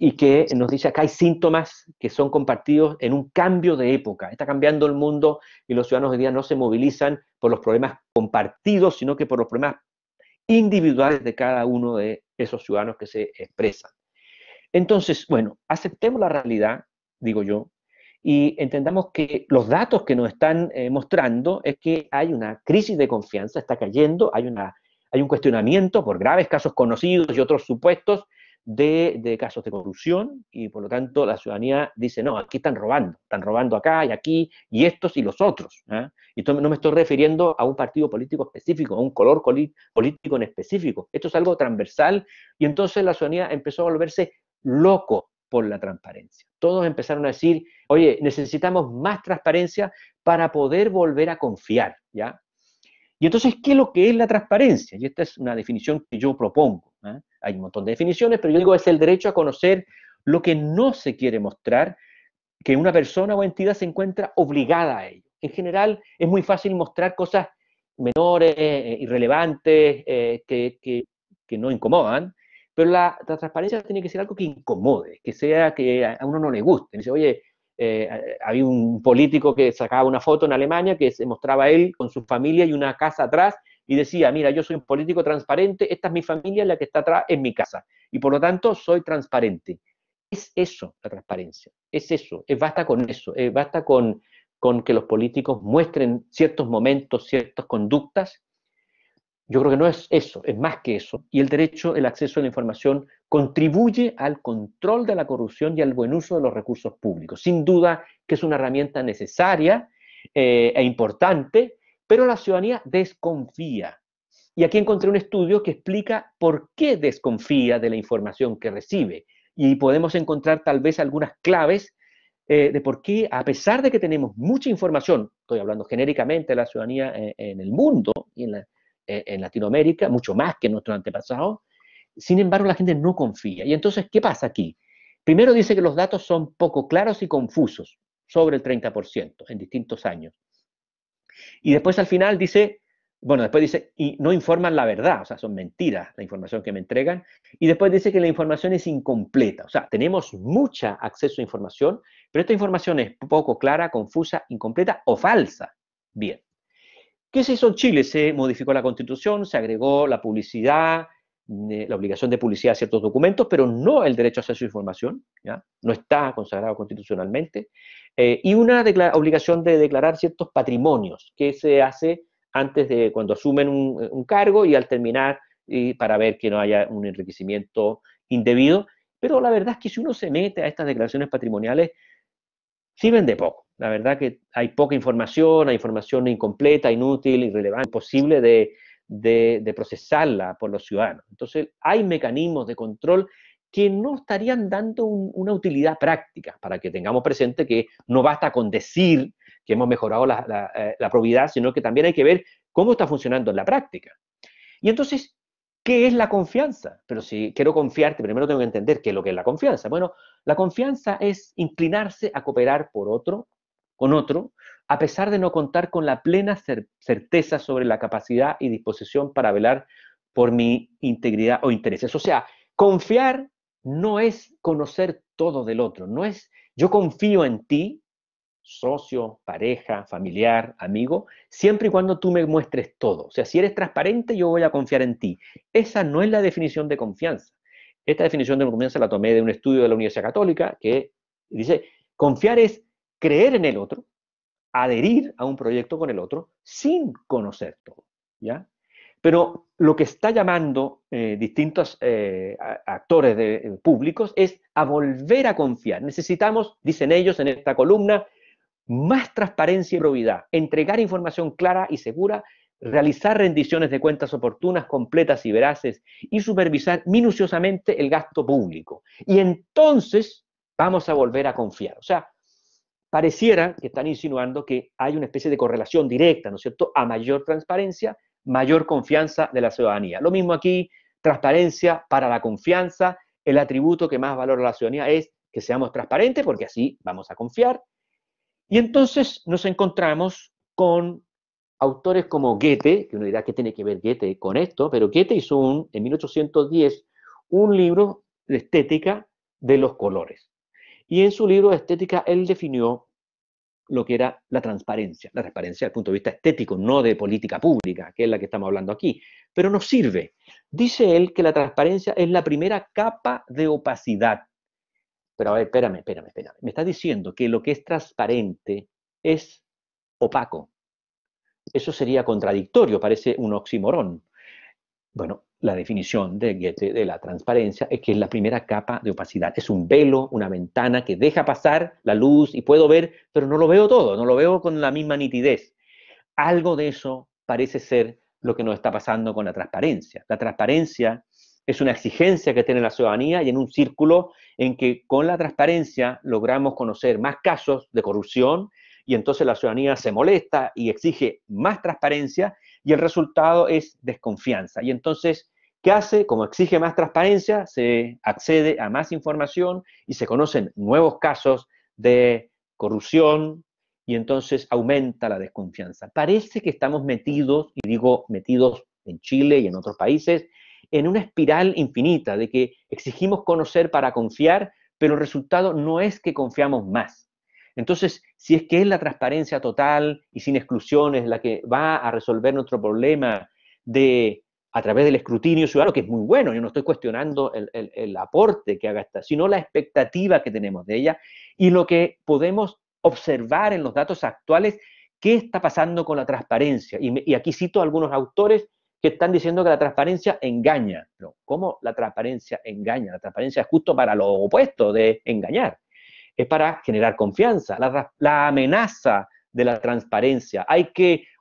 y que nos dice acá hay síntomas que son compartidos en un cambio de época. Está cambiando el mundo y los ciudadanos hoy día no se movilizan por los problemas compartidos, sino que por los problemas individuales de cada uno de esos ciudadanos que se expresan. Entonces, bueno, aceptemos la realidad, digo yo, y entendamos que los datos que nos están mostrando es que hay una crisis de confianza, está cayendo, hay un cuestionamiento por graves casos conocidos y otros supuestos de casos de corrupción, y por lo tanto la ciudadanía dice, no, aquí están robando acá y aquí, y estos y los otros. ¿Eh? Y no me estoy refiriendo a un partido político específico, a un color político en específico. Esto es algo transversal, y entonces la ciudadanía empezó a volverse loco por la transparencia. Todos empezaron a decir, oye, necesitamos más transparencia para poder volver a confiar, ¿ya? Y entonces, ¿qué es lo que es la transparencia? Y esta es una definición que yo propongo. ¿Eh? Hay un montón de definiciones, pero yo digo, es el derecho a conocer lo que no se quiere mostrar, que una persona o entidad se encuentra obligada a ello. En general, es muy fácil mostrar cosas menores, irrelevantes, que no incomodan, pero la transparencia tiene que ser algo que incomode, que sea que a uno no le guste. Dice, oye, había un político que sacaba una foto en Alemania que se mostraba él con su familia y una casa atrás y decía, mira, yo soy un político transparente, esta es mi familia, la que está atrás es mi casa, y por lo tanto soy transparente. Es eso la transparencia, es eso, basta con eso, basta con que los políticos muestren ciertos momentos, ciertas conductas. Yo creo que no es eso, es más que eso. Y el derecho, el acceso a la información contribuye al control de la corrupción y al buen uso de los recursos públicos. Sin duda que es una herramienta necesaria e importante, pero la ciudadanía desconfía. Y aquí encontré un estudio que explica por qué desconfía de la información que recibe. Y podemos encontrar tal vez algunas claves de por qué, a pesar de que tenemos mucha información, estoy hablando genéricamente de la ciudadanía en el mundo y en Latinoamérica, mucho más que nuestros antepasados, sin embargo la gente no confía. Y entonces, ¿qué pasa aquí? Primero dice que los datos son poco claros y confusos, sobre el 30% en distintos años. Y después al final dice, bueno, después dice, y no informan la verdad, o sea, son mentiras la información que me entregan. Y después dice que la información es incompleta, o sea, tenemos mucho acceso a información, pero esta información es poco clara, confusa, incompleta o falsa. Bien. ¿Qué se hizo en Chile? Se modificó la Constitución, se agregó la publicidad, la obligación de publicidad de ciertos documentos, pero no el derecho a acceso a información, ¿ya? No está consagrado constitucionalmente, y una obligación de declarar ciertos patrimonios que se hace antes de cuando asumen un cargo y al terminar, y para ver que no haya un enriquecimiento indebido. Pero la verdad es que si uno se mete a estas declaraciones patrimoniales, sirven de poco. La verdad que hay poca información, hay información incompleta, inútil, irrelevante, imposible de procesarla por los ciudadanos. Entonces, hay mecanismos de control que no estarían dando una utilidad práctica, para que tengamos presente que no basta con decir que hemos mejorado la probidad, sino que también hay que ver cómo está funcionando en la práctica. Y entonces, ¿qué es la confianza? Pero si quiero confiarte, primero tengo que entender qué es lo que es la confianza. Bueno, la confianza es inclinarse a cooperar con otro, a pesar de no contar con la plena certeza sobre la capacidad y disposición para velar por mi integridad o intereses. O sea, confiar no es conocer todo del otro, no es yo confío en ti, socio, pareja, familiar, amigo, siempre y cuando tú me muestres todo. O sea, si eres transparente, yo voy a confiar en ti. Esa no es la definición de confianza. Esta definición de confianza la tomé de un estudio de la Universidad Católica que dice, confiar es creer en el otro, adherir a un proyecto con el otro sin conocer todo, ¿ya? Pero lo que está llamando distintos actores públicos es a volver a confiar. Necesitamos, dicen ellos en esta columna, más transparencia y probidad, entregar información clara y segura, realizar rendiciones de cuentas oportunas, completas y veraces, y supervisar minuciosamente el gasto público. Y entonces vamos a volver a confiar. O sea, pareciera que están insinuando que hay una especie de correlación directa, ¿no es cierto?, a mayor transparencia, mayor confianza de la ciudadanía. Lo mismo aquí, transparencia para la confianza, el atributo que más valora la ciudadanía es que seamos transparentes, porque así vamos a confiar. Y entonces nos encontramos con autores como Goethe, que uno dirá, ¿qué tiene que ver Goethe con esto? Pero Goethe hizo en 1810 un libro de estética de los colores. Y en su libro de estética él definió lo que era la transparencia desde el punto de vista estético, no de política pública, que es la que estamos hablando aquí, pero nos sirve. Dice él que la transparencia es la primera capa de opacidad. Pero a ver, espérame. Me está diciendo que lo que es transparente es opaco. Eso sería contradictorio, parece un oxímoron. Bueno, la definición de Goethe de la transparencia es que es la primera capa de opacidad. Es un velo, una ventana que deja pasar la luz y puedo ver, pero no lo veo todo, no lo veo con la misma nitidez. Algo de eso parece ser lo que nos está pasando con la transparencia. La transparencia es una exigencia que tiene la ciudadanía y en un círculo en que con la transparencia logramos conocer más casos de corrupción y entonces la ciudadanía se molesta y exige más transparencia y el resultado es desconfianza. Y entonces, ¿qué hace? Como exige más transparencia, se accede a más información y se conocen nuevos casos de corrupción y entonces aumenta la desconfianza. Parece que estamos metidos, y digo metidos en Chile y en otros países, en una espiral infinita de que exigimos conocer para confiar, pero el resultado no es que confiamos más. Entonces, si es que es la transparencia total y sin exclusiones la que va a resolver nuestro problema a través del escrutinio ciudadano, que es muy bueno, yo no estoy cuestionando el aporte que haga esta, sino la expectativa que tenemos de ella y lo que podemos observar en los datos actuales qué está pasando con la transparencia. Y aquí cito a algunos autores que están diciendo que la transparencia engaña. Pero ¿cómo la transparencia engaña? La transparencia es justo para lo opuesto de engañar. Es para generar confianza. La amenaza de la transparencia.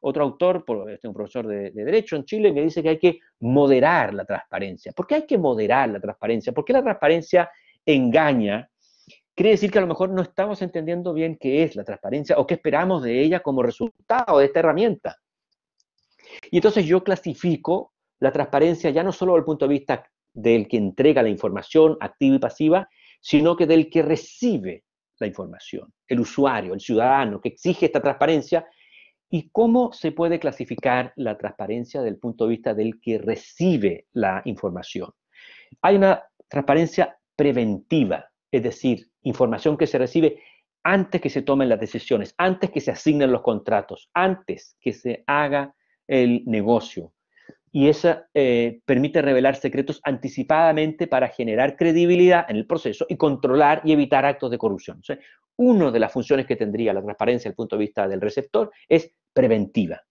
Otro autor, un profesor de Derecho en Chile, me dice que hay que moderar la transparencia. ¿Por qué hay que moderar la transparencia? ¿Por qué la transparencia engaña? Quiere decir que a lo mejor no estamos entendiendo bien qué es la transparencia o qué esperamos de ella como resultado de esta herramienta. Y entonces yo clasifico la transparencia ya no solo desde el punto de vista del que entrega la información activa y pasiva, sino que del que recibe la información, el usuario, el ciudadano que exige esta transparencia. ¿Y cómo se puede clasificar la transparencia desde el punto de vista del que recibe la información? Hay una transparencia preventiva, es decir, información que se recibe antes que se tomen las decisiones, antes que se asignen los contratos, antes que se haga el negocio. Y esa permite revelar secretos anticipadamente para generar credibilidad en el proceso y controlar y evitar actos de corrupción. O sea, una de las funciones que tendría la transparencia desde el punto de vista del receptor es preventiva.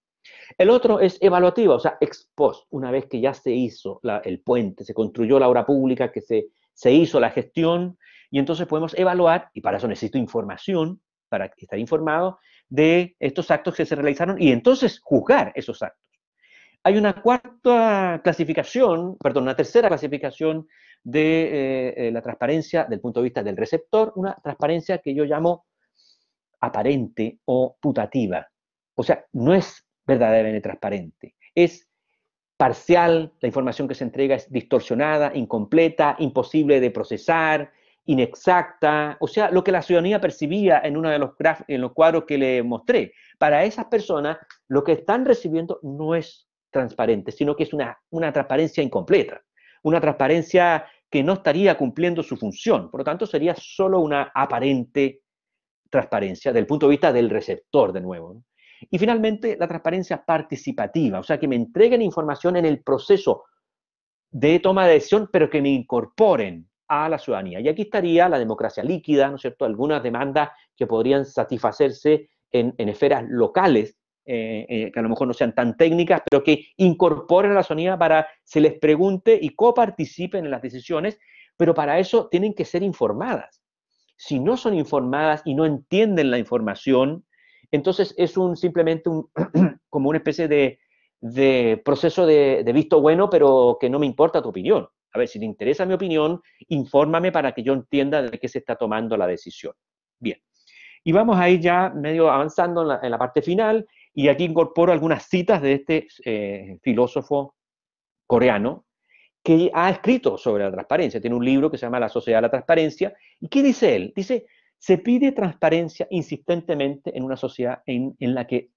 El otro es evaluativa, o sea, ex post, una vez que ya se hizo el puente, se construyó la obra pública, que se hizo la gestión, y entonces podemos evaluar, y para eso necesito información, para estar informado de estos actos que se realizaron, y entonces juzgar esos actos. Hay una tercera clasificación de la transparencia del punto de vista del receptor, una transparencia que yo llamo aparente o putativa. O sea, no es verdaderamente transparente, es parcial, la información que se entrega es distorsionada, incompleta, imposible de procesar, inexacta, o sea, lo que la ciudadanía percibía en uno de los cuadros que le mostré. Para esas personas, lo que están recibiendo no es transparente, sino que es una transparencia incompleta, una transparencia que no estaría cumpliendo su función, por lo tanto sería solo una aparente transparencia desde el punto de vista del receptor, de nuevo, ¿no? Y finalmente, la transparencia participativa, o sea, que me entreguen información en el proceso de toma de decisión, pero que me incorporen a la ciudadanía. Y aquí estaría la democracia líquida, ¿no es cierto? Algunas demandas que podrían satisfacerse en esferas locales, que a lo mejor no sean tan técnicas, pero que incorporen a la ciudadanía para se les pregunte y coparticipen en las decisiones, pero para eso tienen que ser informadas. Si no son informadas y no entienden la información, entonces es simplemente como una especie de proceso de visto bueno, pero que no me importa tu opinión. A ver, si te interesa mi opinión, infórmame para que yo entienda de qué se está tomando la decisión. Bien. Y vamos a ir ya medio avanzando en la parte final, y aquí incorporo algunas citas de este filósofo coreano que ha escrito sobre la transparencia. Tiene un libro que se llama La Sociedad de la Transparencia. ¿Y qué dice él? Dice, se pide transparencia insistentemente en una sociedad en la que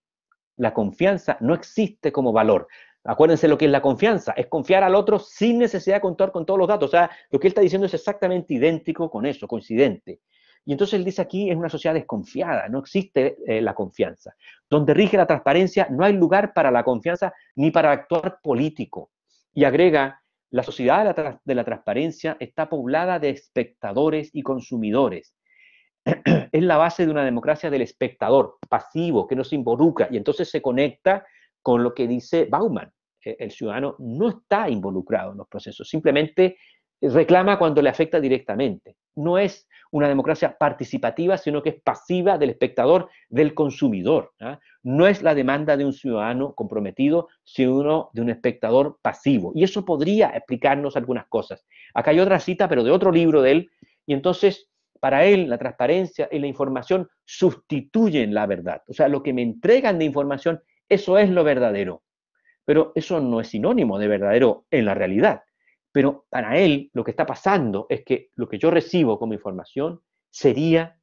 la confianza no existe como valor. Acuérdense lo que es la confianza, es confiar al otro sin necesidad de contar con todos los datos. O sea, lo que él está diciendo es exactamente idéntico con eso, coincidente. Y entonces él dice aquí, es una sociedad desconfiada, no existe la confianza. Donde rige la transparencia, no hay lugar para la confianza ni para actuar político. Y agrega, la sociedad de la transparencia está poblada de espectadores y consumidores. Es la base de una democracia del espectador, pasivo, que no se involucra, y entonces se conecta con lo que dice Bauman. El ciudadano no está involucrado en los procesos, simplemente reclama cuando le afecta directamente. No es una democracia participativa, sino que es pasiva del espectador, del consumidor. ¿eh? No es la demanda de un ciudadano comprometido, sino de un espectador pasivo. Y eso podría explicarnos algunas cosas. Acá hay otra cita, pero de otro libro de él, y entonces para él la transparencia y la información sustituyen la verdad. O sea, lo que me entregan de información, eso es lo verdadero. Pero eso no es sinónimo de verdadero en la realidad. Pero para él lo que está pasando es que lo que yo recibo como información sería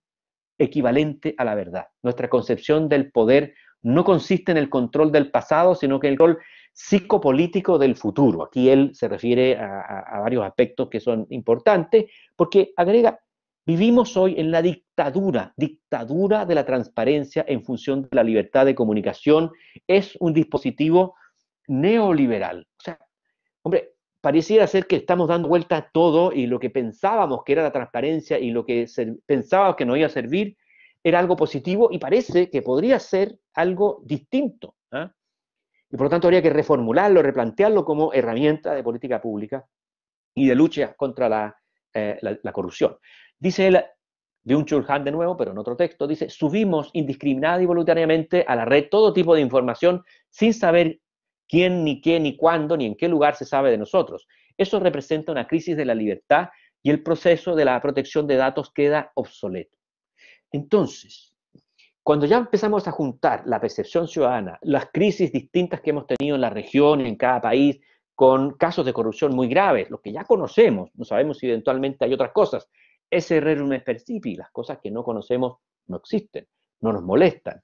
equivalente a la verdad. Nuestra concepción del poder no consiste en el control del pasado, sino que en el control psicopolítico del futuro. Aquí él se refiere a varios aspectos que son importantes, porque agrega, vivimos hoy en la dictadura de la transparencia en función de la libertad de comunicación. Es un dispositivo neoliberal. O sea, hombre, pareciera ser que estamos dando vuelta a todo y lo que pensábamos que era la transparencia y lo que pensábamos que nos iba a servir era algo positivo y parece que podría ser algo distinto. ¿eh? Y por lo tanto habría que reformularlo, replantearlo como herramienta de política pública y de lucha contra la corrupción. Dice él, Byung-Chul Han de nuevo, pero en otro texto, dice, subimos indiscriminada y voluntariamente a la red todo tipo de información sin saber quién, ni qué, ni cuándo, ni en qué lugar se sabe de nosotros. Eso representa una crisis de la libertad y el proceso de la protección de datos queda obsoleto. Entonces, cuando ya empezamos a juntar la percepción ciudadana, las crisis distintas que hemos tenido en la región, en cada país, con casos de corrupción muy graves, los que ya conocemos, no sabemos si eventualmente hay otras cosas, ese rerum est percipi, las cosas que no conocemos no existen, no nos molestan.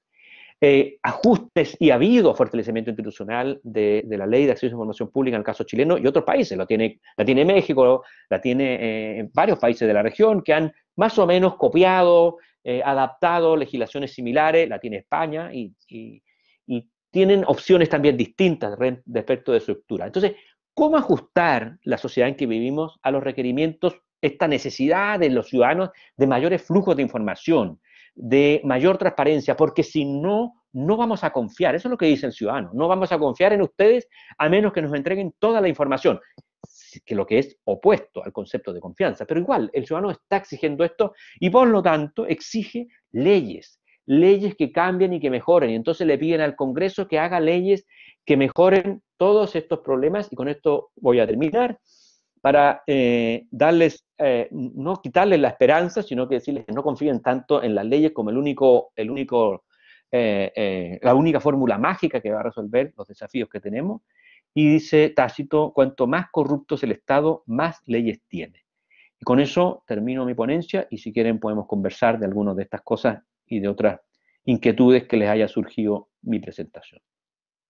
Ajustes y ha habido fortalecimiento institucional de la ley de acceso a información pública en el caso chileno y otros países, la tiene México, la tiene en varios países de la región que han más o menos copiado, adaptado legislaciones similares, la tiene España y tienen opciones también distintas respecto de su estructura. Entonces, ¿cómo ajustar la sociedad en que vivimos a los requerimientos, esta necesidad de los ciudadanos de mayores flujos de información, de mayor transparencia? Porque si no, no vamos a confiar, eso es lo que dice el ciudadano, no vamos a confiar en ustedes a menos que nos entreguen toda la información, que lo que es opuesto al concepto de confianza. Pero igual, el ciudadano está exigiendo esto y por lo tanto exige leyes que cambien y que mejoren, y entonces le piden al Congreso que haga leyes que mejoren todos estos problemas, y con esto voy a terminar, para darles, no quitarles la esperanza, sino que decirles que no confíen tanto en las leyes como la única fórmula mágica que va a resolver los desafíos que tenemos. Y dice Tácito, cuanto más corrupto es el Estado, más leyes tiene. Y con eso termino mi ponencia, y si quieren podemos conversar de algunas de estas cosas y de otras inquietudes que les haya surgido mi presentación.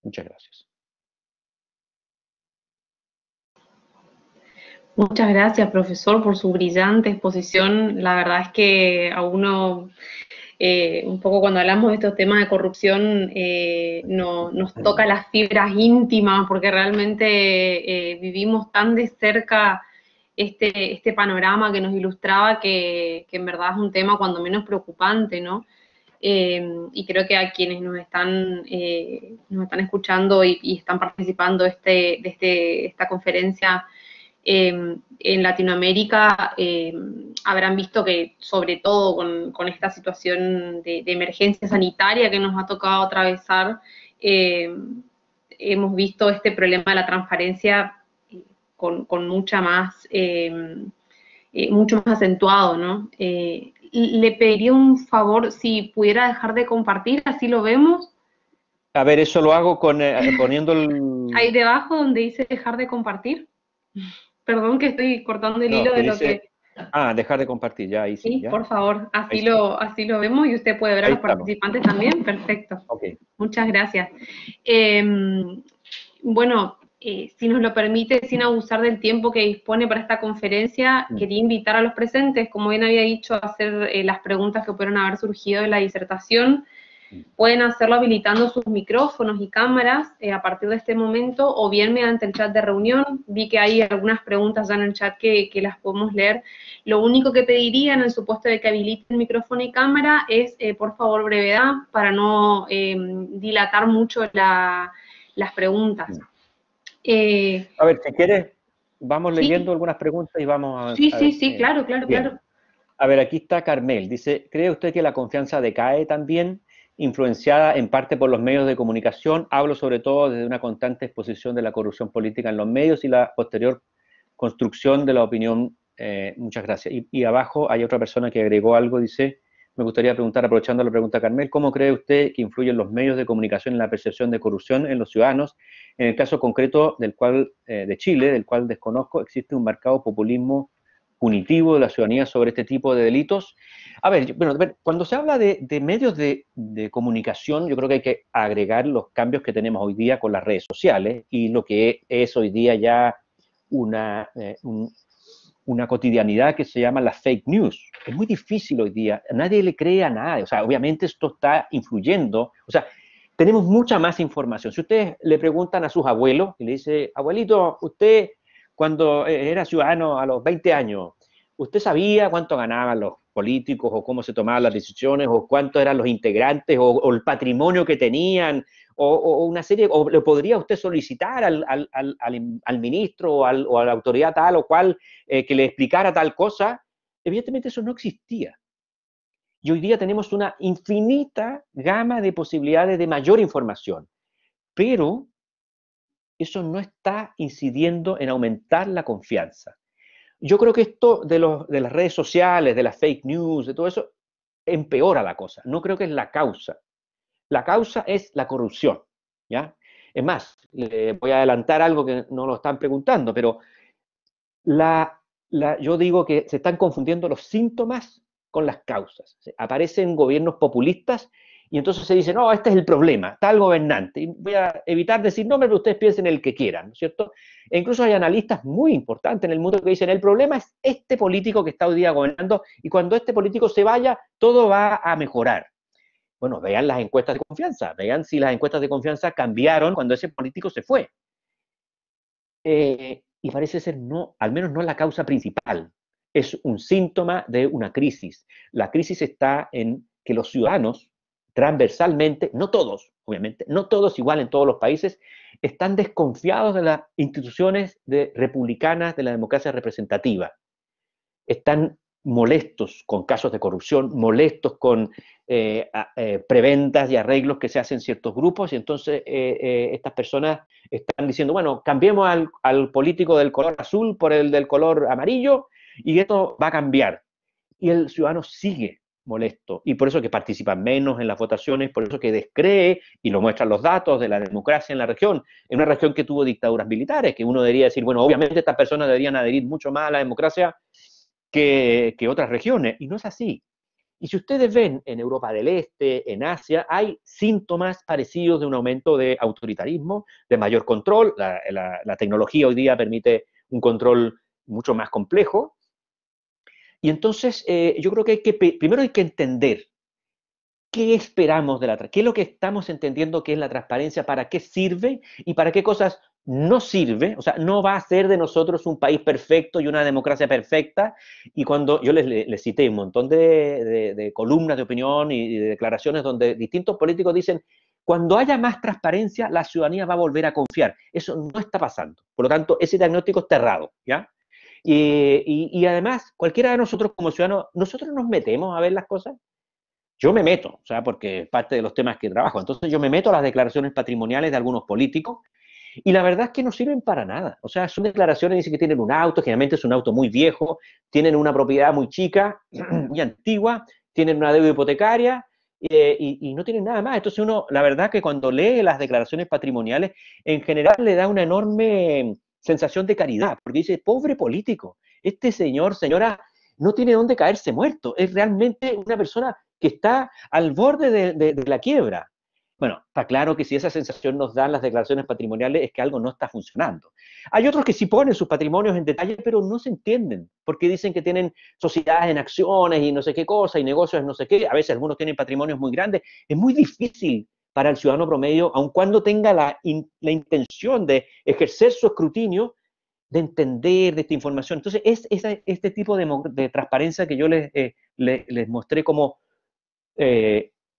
Muchas gracias. Muchas gracias, profesor, por su brillante exposición. La verdad es que a uno, un poco cuando hablamos de estos temas de corrupción, nos toca las fibras íntimas, porque realmente vivimos tan de cerca este panorama que nos ilustraba que en verdad es un tema cuando menos preocupante, ¿no? y creo que a quienes nos están escuchando y están participando de esta conferencia en Latinoamérica habrán visto que, sobre todo con esta situación de emergencia sanitaria que nos ha tocado atravesar, hemos visto este problema de la transparencia con mucha más, mucho más acentuado, ¿no? Le pediría un favor si pudiera dejar de compartir, así lo vemos. A ver, eso lo hago poniendo Ahí debajo donde dice dejar de compartir. Perdón que estoy cortando el hilo que de lo dice, que... dejar de compartir, ya, ahí sí, Sí, ya. por favor, Ahí sí. así lo vemos y usted puede ver a Ahí los estamos. participantes también. Perfecto. Ok. Muchas gracias. Bueno, si nos lo permite, sin abusar del tiempo que dispone para esta conferencia, quería invitar a los presentes, como bien había dicho, a hacer las preguntas que pudieron haber surgido de la disertación. Pueden hacerlo habilitando sus micrófonos y cámaras a partir de este momento, o bien mediante el chat de reunión. Vi que hay algunas preguntas ya en el chat que las podemos leer. Lo único que pediría en el supuesto de que habiliten micrófono y cámara es, por favor, brevedad, para no dilatar mucho las preguntas. A ver, si quieres, vamos ¿sí? leyendo algunas preguntas y vamos a... Sí, claro. A ver, aquí está Carmel. Dice, ¿cree usted que la confianza decae también, influenciada en parte por los medios de comunicación? Hablo sobre todo desde una constante exposición de la corrupción política en los medios y la posterior construcción de la opinión. Muchas gracias. Y abajo hay otra persona que agregó algo, dice, me gustaría preguntar, aprovechando la pregunta de Carmel, ¿cómo cree usted que influyen los medios de comunicación en la percepción de corrupción en los ciudadanos? En el caso concreto de Chile, del cual desconozco, existe un marcado populismo punitivo de la ciudadanía sobre este tipo de delitos. A ver, cuando se habla de medios de comunicación, yo creo que hay que agregar los cambios que tenemos hoy día con las redes sociales y lo que es hoy día ya una cotidianidad que se llama las fake news. Es muy difícil hoy día, nadie le cree a nada, o sea, obviamente esto está influyendo, o sea, tenemos mucha más información. Si ustedes le preguntan a sus abuelos y le dice, abuelito, usted cuando era ciudadano a los 20 años, ¿usted sabía cuánto ganaban los políticos o cómo se tomaban las decisiones o cuántos eran los integrantes o el patrimonio que tenían o una serie, o le podría usted solicitar al ministro o a la autoridad tal o cual que le explicara tal cosa? Evidentemente eso no existía. Y hoy día tenemos una infinita gama de posibilidades de mayor información, pero eso no está incidiendo en aumentar la confianza. Yo creo que esto de las redes sociales, de las fake news, de todo eso, empeora la cosa. No creo que es la causa. La causa es la corrupción, ¿ya? Es más, le voy a adelantar algo que no lo están preguntando, pero yo digo que se están confundiendo los síntomas con las causas. Aparecen gobiernos populistas y entonces se dice, no, este es el problema, tal gobernante. Y voy a evitar decir nombres, pero ustedes piensen el que quieran, ¿no es cierto? E incluso hay analistas muy importantes en el mundo que dicen, el problema es este político que está hoy día gobernando y cuando este político se vaya, todo va a mejorar. Bueno, vean las encuestas de confianza, vean si las encuestas de confianza cambiaron cuando ese político se fue. Y parece ser no, al menos no es la causa principal. Es un síntoma de una crisis. La crisis está en que los ciudadanos, transversalmente, no todos, obviamente, no todos igual en todos los países, están desconfiados de las instituciones republicanas de la democracia representativa. Están molestos con casos de corrupción, molestos con preventas y arreglos que se hacen en ciertos grupos, y entonces estas personas están diciendo, bueno, cambiemos al político del color azul por el del color amarillo, y esto va a cambiar. Y el ciudadano sigue molesto, y por eso que participa menos en las votaciones, por eso que descree, y lo muestran los datos de la democracia en la región, en una región que tuvo dictaduras militares, que uno debería decir, bueno, obviamente estas personas deberían adherir mucho más a la democracia que otras regiones, y no es así. Y si ustedes ven en Europa del Este, en Asia, hay síntomas parecidos de un aumento de autoritarismo, de mayor control. La tecnología hoy día permite un control mucho más complejo. Y entonces yo creo que primero hay que entender qué esperamos qué es lo que estamos entendiendo que es la transparencia, para qué sirve y para qué cosas no sirve, o sea, no va a hacer de nosotros un país perfecto y una democracia perfecta. Y cuando yo les cité un montón de columnas de opinión y de declaraciones donde distintos políticos dicen, cuando haya más transparencia, la ciudadanía va a volver a confiar. Eso no está pasando. Por lo tanto, ese diagnóstico está errado, ¿ya? Y además, cualquiera de nosotros como ciudadanos, nosotros nos metemos a ver las cosas. Yo me meto, o sea, porque es parte de los temas que trabajo. Entonces yo me meto a las declaraciones patrimoniales de algunos políticos y la verdad es que no sirven para nada. O sea, son declaraciones, dicen que tienen un auto, generalmente es un auto muy viejo, tienen una propiedad muy chica, muy antigua, tienen una deuda hipotecaria y no tienen nada más. Entonces uno, la verdad que cuando lee las declaraciones patrimoniales, en general le da una enorme sensación de caridad, porque dice, pobre político, este señor, señora, no tiene dónde caerse muerto, es realmente una persona que está al borde de la quiebra. Bueno, está claro que si esa sensación nos dan las declaraciones patrimoniales es que algo no está funcionando. Hay otros que sí ponen sus patrimonios en detalle, pero no se entienden, porque dicen que tienen sociedades en acciones y no sé qué cosa, y negocios en no sé qué. A veces algunos tienen patrimonios muy grandes. Es muy difícil para el ciudadano promedio, aun cuando tenga la intención de ejercer su escrutinio, de entender de esta información. Entonces, este tipo de transparencia que yo les mostré como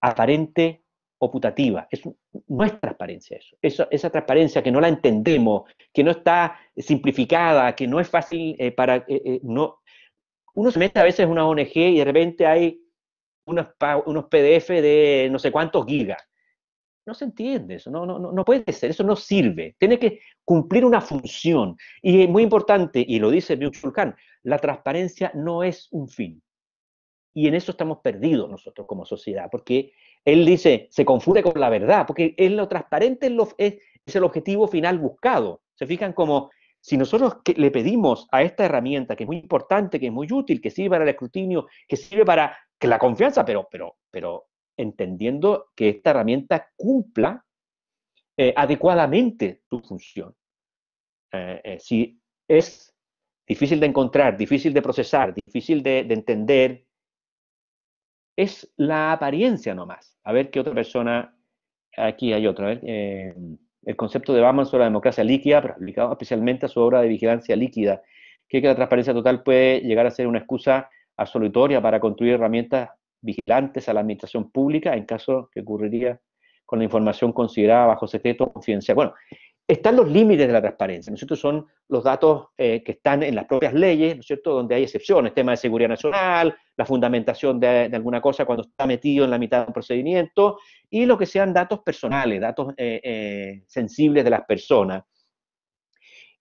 aparente o putativa. No es transparencia eso. Esa transparencia que no la entendemos, que no está simplificada, que no es fácil no. Uno se mete a veces en una ONG y de repente hay unos PDF de no sé cuántos gigas. No se entiende eso, no puede ser, eso no sirve. Tiene que cumplir una función. Y es muy importante, y lo dice Byung-Chul Han, la transparencia no es un fin. Y en eso estamos perdidos nosotros como sociedad, porque él dice, se confunde con la verdad, porque es lo transparente, es el objetivo final buscado. Se fijan como si nosotros le pedimos a esta herramienta, que es muy importante, que es muy útil, que sirve para el escrutinio, que sirve para que la confianza, pero entendiendo que esta herramienta cumpla adecuadamente su función. Si es difícil de encontrar, difícil de procesar, difícil de entender, es la apariencia nomás. A ver qué otra persona, aquí hay otra, a ver, el concepto de Bauman sobre la democracia líquida, pero aplicado especialmente a su obra de vigilancia líquida, que la transparencia total puede llegar a ser una excusa absolutoria para construir herramientas vigilantes a la administración pública en caso que ocurriría con la información considerada bajo secreto o confidencial. Bueno, están los límites de la transparencia, ¿no es cierto? Son los datos que están en las propias leyes, ¿no es cierto?, donde hay excepciones, tema de seguridad nacional, la fundamentación de alguna cosa cuando está metido en la mitad de un procedimiento, y lo que sean datos personales, datos sensibles de las personas.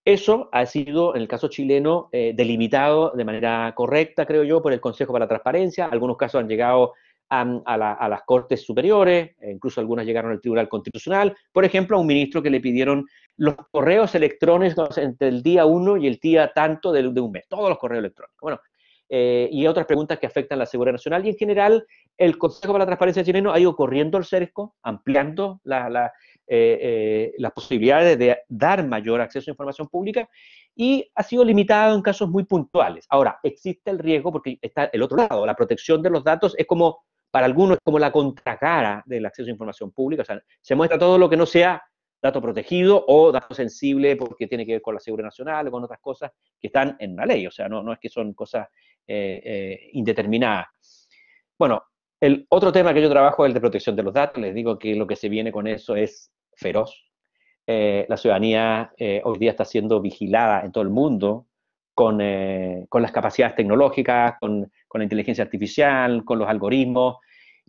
Eso ha sido, en el caso chileno, delimitado de manera correcta, creo yo, por el Consejo para la Transparencia. Algunos casos han llegado a las Cortes Superiores, incluso algunas llegaron al Tribunal Constitucional. Por ejemplo, a un ministro que le pidieron los correos electrónicos entre el día 1 y el día tanto de un mes, todos los correos electrónicos. Bueno, y otras preguntas que afectan la seguridad nacional. Y en general, el Consejo para la Transparencia chileno ha ido corriendo el cerco, ampliando las posibilidades de dar mayor acceso a información pública y ha sido limitado en casos muy puntuales. Ahora, existe el riesgo porque está el otro lado, la protección de los datos es como, para algunos, es como la contracara del acceso a información pública, o sea, se muestra todo lo que no sea dato protegido o dato sensible porque tiene que ver con la seguridad nacional o con otras cosas que están en una ley, o sea, no es que son cosas indeterminadas. Bueno, el otro tema que yo trabajo es el de protección de los datos. Les digo que lo que se viene con eso es feroz. La ciudadanía hoy día está siendo vigilada en todo el mundo con las capacidades tecnológicas, con la inteligencia artificial, con los algoritmos,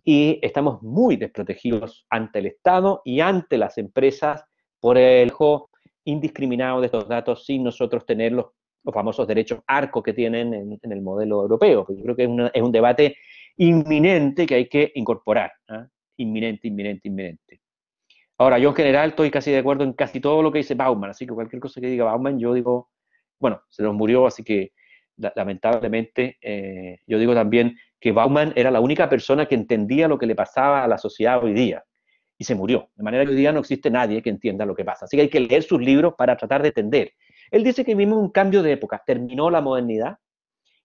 y estamos muy desprotegidos ante el Estado y ante las empresas por el manejo indiscriminado de estos datos sin nosotros tener los famosos derechos ARCO que tienen en el modelo europeo. Yo creo que es un debate inminente que hay que incorporar. ¿Eh? Inminente, inminente, inminente. Ahora, yo en general estoy casi de acuerdo en casi todo lo que dice Bauman, así que cualquier cosa que diga Bauman, yo digo, bueno, se nos murió, así que lamentablemente yo digo también que Bauman era la única persona que entendía lo que le pasaba a la sociedad hoy día, y se murió, de manera que hoy día no existe nadie que entienda lo que pasa, así que hay que leer sus libros para tratar de entender. Él dice que vivimos un cambio de época, terminó la modernidad,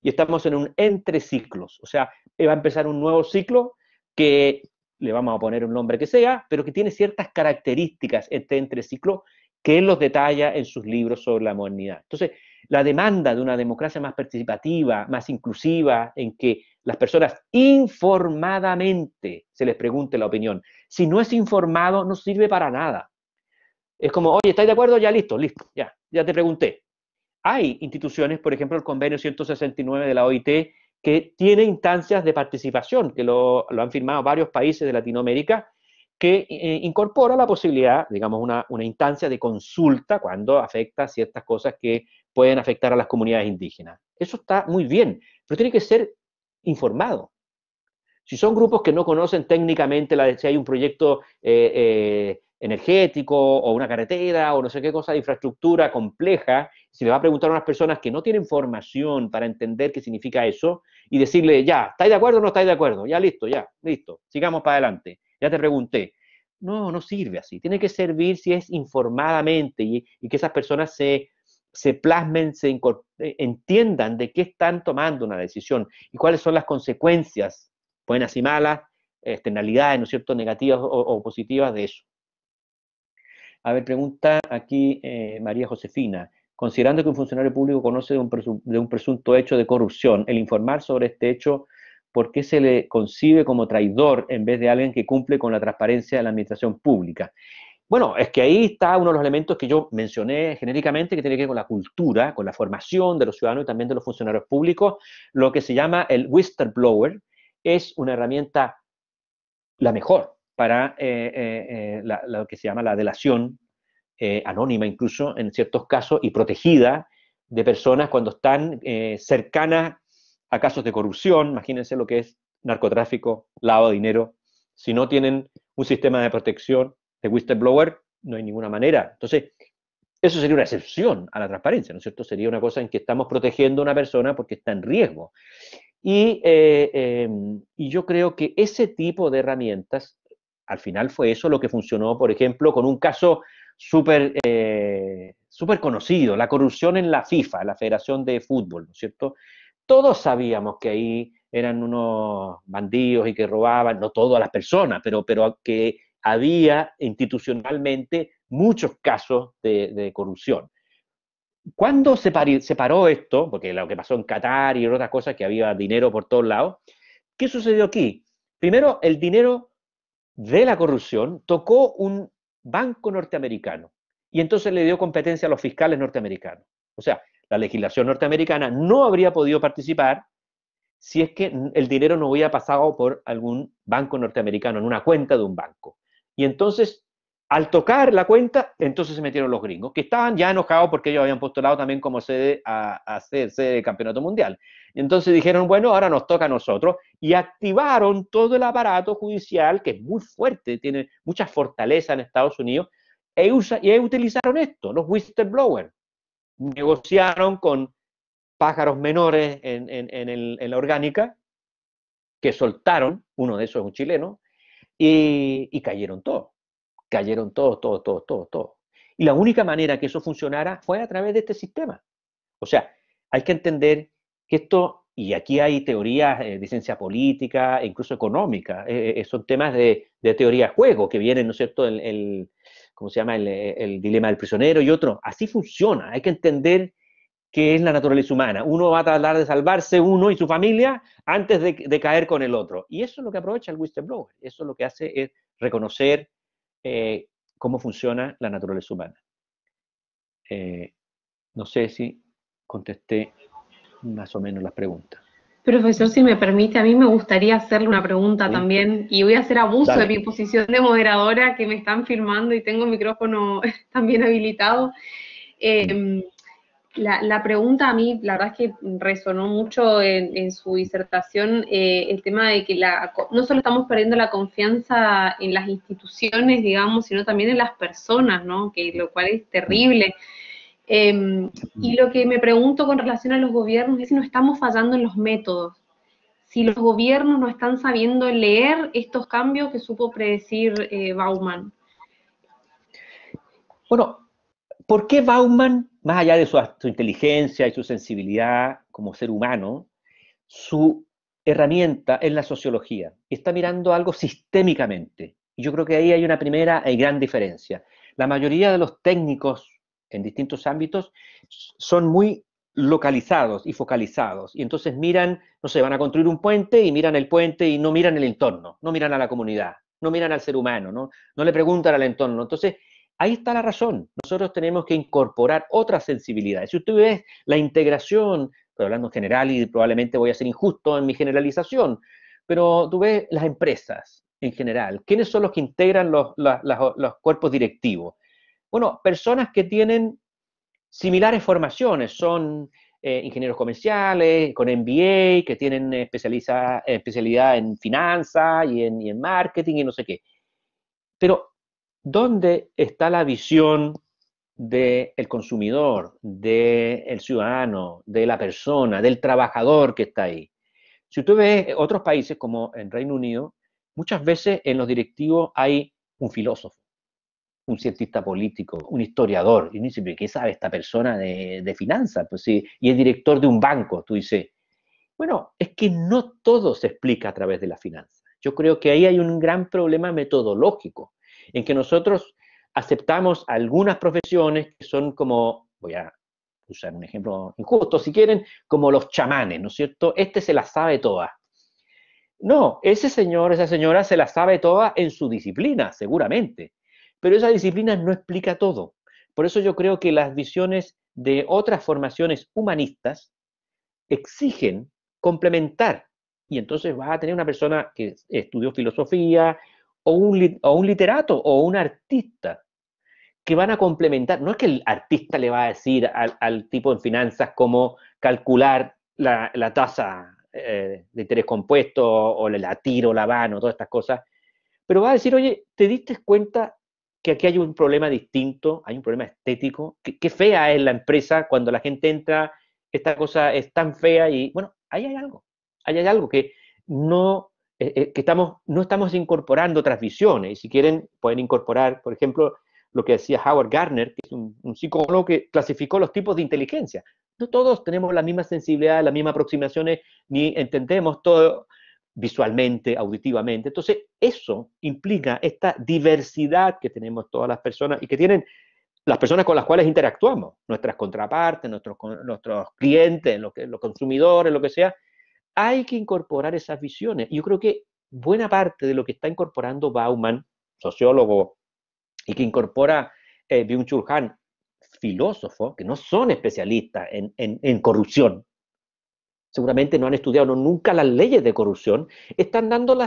y estamos en un entre ciclos, o sea, va a empezar un nuevo ciclo que le vamos a poner un nombre que sea, pero que tiene ciertas características entre ciclo que él los detalla en sus libros sobre la modernidad. Entonces, la demanda de una democracia más participativa, más inclusiva, en que las personas informadamente se les pregunte la opinión. Si no es informado, no sirve para nada. Es como, oye, ¿estáis de acuerdo? Ya listo, listo, ya te pregunté. Hay instituciones, por ejemplo, el convenio 169 de la OIT, que tiene instancias de participación, que lo han firmado varios países de Latinoamérica, que incorpora la posibilidad, digamos, una instancia de consulta cuando afecta ciertas cosas que pueden afectar a las comunidades indígenas. Eso está muy bien, pero tiene que ser informado. Si son grupos que no conocen técnicamente si hay un proyecto energético o una carretera o no sé qué cosa de infraestructura compleja, si le va a preguntar a unas personas que no tienen formación para entender qué significa eso y decirle, ya, ¿estáis de acuerdo o no estáis de acuerdo? Ya, listo, sigamos para adelante, ya te pregunté. No, no sirve así. Tiene que servir si es informadamente y que esas personas se plasmen, entiendan de qué están tomando una decisión y cuáles son las consecuencias, buenas y malas, externalidades, ¿no es cierto?, negativas o positivas de eso. A ver, pregunta aquí María Josefina. Considerando que un funcionario público conoce de un presunto hecho de corrupción, el informar sobre este hecho, ¿por qué se le concibe como traidor en vez de alguien que cumple con la transparencia de la administración pública? Bueno, es que ahí está uno de los elementos que yo mencioné genéricamente, que tiene que ver con la cultura, con la formación de los ciudadanos y también de los funcionarios públicos. Lo que se llama el whistleblower es una herramienta la mejor para lo que se llama la delación anónima incluso en ciertos casos y protegida de personas cuando están cercanas a casos de corrupción. Imagínense lo que es narcotráfico, lavado de dinero. Si no tienen un sistema de protección de whistleblower, no hay ninguna manera. Entonces, eso sería una excepción a la transparencia, ¿no es cierto? Sería una cosa en que estamos protegiendo a una persona porque está en riesgo. Y yo creo que ese tipo de herramientas, al final fue eso lo que funcionó, por ejemplo, con un caso súper súper conocido, la corrupción en la FIFA, la Federación de Fútbol, ¿no es cierto? Todos sabíamos que ahí eran unos bandidos y que robaban, no todas las personas, pero que había institucionalmente muchos casos de corrupción. ¿Cuándo se paró esto? Porque lo que pasó en Qatar y otras cosas, que había dinero por todos lados. ¿Qué sucedió aquí? Primero, el dinero de la corrupción tocó un banco norteamericano y entonces le dio competencia a los fiscales norteamericanos. O sea, la legislación norteamericana no habría podido participar si es que el dinero no hubiera pasado por algún banco norteamericano, en una cuenta de un banco. Y entonces, al tocar la cuenta, entonces se metieron los gringos, que estaban ya enojados porque ellos habían postulado también como sede a ser sede de campeonato mundial. Y entonces dijeron, bueno, ahora nos toca a nosotros, y activaron todo el aparato judicial, que es muy fuerte, tiene mucha fortaleza en Estados Unidos, y utilizaron esto, los whistleblowers. Negociaron con pájaros menores en la orgánica, que soltaron, uno de esos es un chileno, y cayeron todos. Y la única manera que eso funcionara fue a través de este sistema. O sea, hay que entender que esto, y aquí hay teorías de ciencia política e incluso económica, son temas de teoría de juego que vienen, ¿no es cierto?, ¿cómo se llama?, el dilema del prisionero y otro. Así funciona, hay que entender qué es la naturaleza humana. Uno va a tratar de salvarse uno y su familia antes de caer con el otro. Y eso es lo que aprovecha el whistleblower. Eso lo que hace es reconocer cómo funciona la naturaleza humana. No sé si contesté más o menos las preguntas. Profesor, si me permite, a mí me gustaría hacerle una pregunta ¿Sí? también, y voy a hacer abuso Dale. de mi posición de moderadora, que me están filmando y tengo el micrófono también habilitado. La pregunta a mí, la verdad es que resonó mucho en su disertación, el tema de que no solo estamos perdiendo la confianza en las instituciones, digamos, sino también en las personas, ¿no? Lo cual es terrible. Y lo que me pregunto con relación a los gobiernos es si no estamos fallando en los métodos, si los gobiernos no están sabiendo leer estos cambios que supo predecir Bauman. Bueno, ¿por qué Bauman, más allá de su inteligencia y su sensibilidad como ser humano, su herramienta es la sociología? Está mirando algo sistémicamente. Y yo creo que ahí hay una primera y gran diferencia. la mayoría de los técnicos en distintos ámbitos son muy localizados y focalizados, y entonces miran, no sé, van a construir un puente y miran el puente y no miran el entorno, no miran a la comunidad, no miran al ser humano, no le preguntan al entorno. Entonces, ahí está la razón. Nosotros tenemos que incorporar otras sensibilidades. Si usted ve la integración, estoy hablando en general y probablemente voy a ser injusto en mi generalización, pero tú ves las empresas en general. ¿Quiénes son los que integran los cuerpos directivos? Bueno, personas que tienen similares formaciones, son ingenieros comerciales, con MBA, que tienen especialidad en finanzas y en marketing y no sé qué. Pero, ¿dónde está la visión del consumidor, del ciudadano, de la persona, del trabajador que está ahí? Si usted ve otros países, como en Reino Unido, muchas veces en los directivos hay un filósofo, un cientista político, un historiador, y uno dice, ¿qué sabe esta persona de finanzas? Pues sí, y es director de un banco. Tú dices, bueno, es que no todo se explica a través de la finanza. Yo creo que ahí hay un gran problema metodológico, en que nosotros aceptamos algunas profesiones que son como, voy a usar un ejemplo injusto si quieren, como los chamanes, ¿no es cierto? Este se las sabe todas. No, ese señor, esa señora se las sabe todas en su disciplina, seguramente, pero esa disciplina no explica todo. Por eso yo creo que las visiones de otras formaciones humanistas exigen complementar. Y entonces vas a tener una persona que estudió filosofía, o un literato, o un artista, que van a complementar. No es que el artista le va a decir al tipo en finanzas cómo calcular la tasa de interés compuesto, o la tiro, la vano, todas estas cosas, pero va a decir, oye, ¿te diste cuenta que aquí hay un problema distinto, hay un problema estético? Qué fea es la empresa cuando la gente entra, esta cosa es tan fea, y bueno, ahí hay algo que no estamos incorporando otras visiones, y si quieren pueden incorporar, por ejemplo, lo que decía Howard Gardner, que es un psicólogo que clasificó los tipos de inteligencia. No todos tenemos la misma sensibilidad, las mismas aproximaciones, ni entendemos todo visualmente, auditivamente. Entonces, eso implica esta diversidad que tenemos todas las personas y que tienen las personas con las cuales interactuamos, nuestras contrapartes, nuestros clientes, los consumidores, lo que sea. Hay que incorporar esas visiones. Yo creo que buena parte de lo que está incorporando Bauman, sociólogo, y que incorpora Byung-Chul Han, filósofo, que no son especialistas en corrupción, seguramente no han estudiado nunca las leyes de corrupción, están dando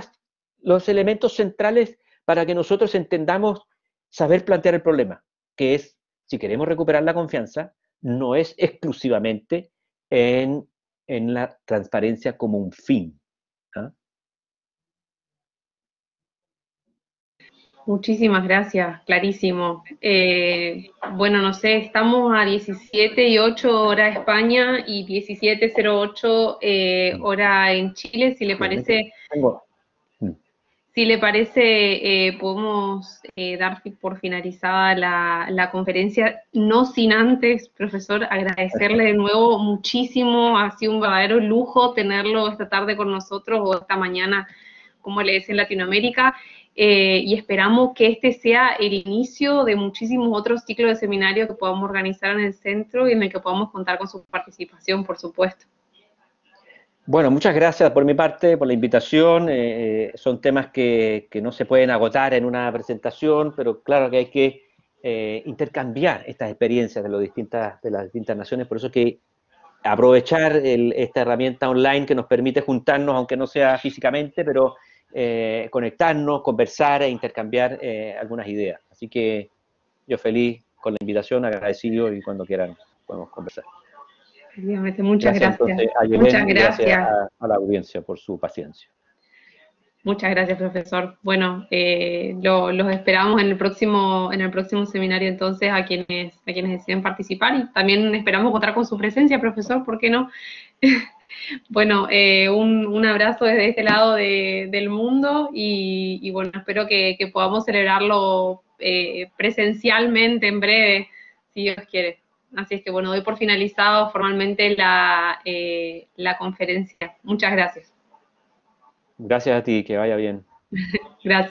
los elementos centrales para que nosotros entendamos saber plantear el problema, que es, si queremos recuperar la confianza, no es exclusivamente en la transparencia como un fin. ¿Ah? Muchísimas gracias, clarísimo. Bueno, no sé, estamos a 17:08 hora España y 17:08 hora en Chile. Si le parece, Tengo. podemos dar por finalizada la conferencia, no sin antes, profesor, agradecerle de nuevo muchísimo. Ha sido un verdadero lujo tenerlo esta tarde con nosotros, o esta mañana, como le dicen en Latinoamérica, y esperamos que este sea el inicio de muchísimos otros ciclos de seminarios que podamos organizar en el centro y en el que podamos contar con su participación, por supuesto. Bueno, muchas gracias por mi parte, por la invitación. Son temas que no se pueden agotar en una presentación, pero claro que hay que intercambiar estas experiencias de las distintas naciones. Por eso que aprovechar esta herramienta online que nos permite juntarnos, aunque no sea físicamente, pero conectarnos, conversar e intercambiar algunas ideas. Así que yo feliz con la invitación, agradecido, y cuando quieran podemos conversar. Muchas Gracias gracias. entonces a Muchas Yelén, y gracias gracias. a la audiencia por su paciencia. Muchas gracias, profesor. Bueno, los esperamos en el próximo seminario, entonces, a quienes deseen participar, y también esperamos contar con su presencia, profesor, ¿por qué no? Bueno, un abrazo desde este lado del mundo, y bueno, espero que podamos celebrarlo presencialmente en breve, si Dios quiere. Así es que, bueno, doy por finalizado formalmente la conferencia. Muchas gracias. Gracias a ti, que vaya bien. Gracias.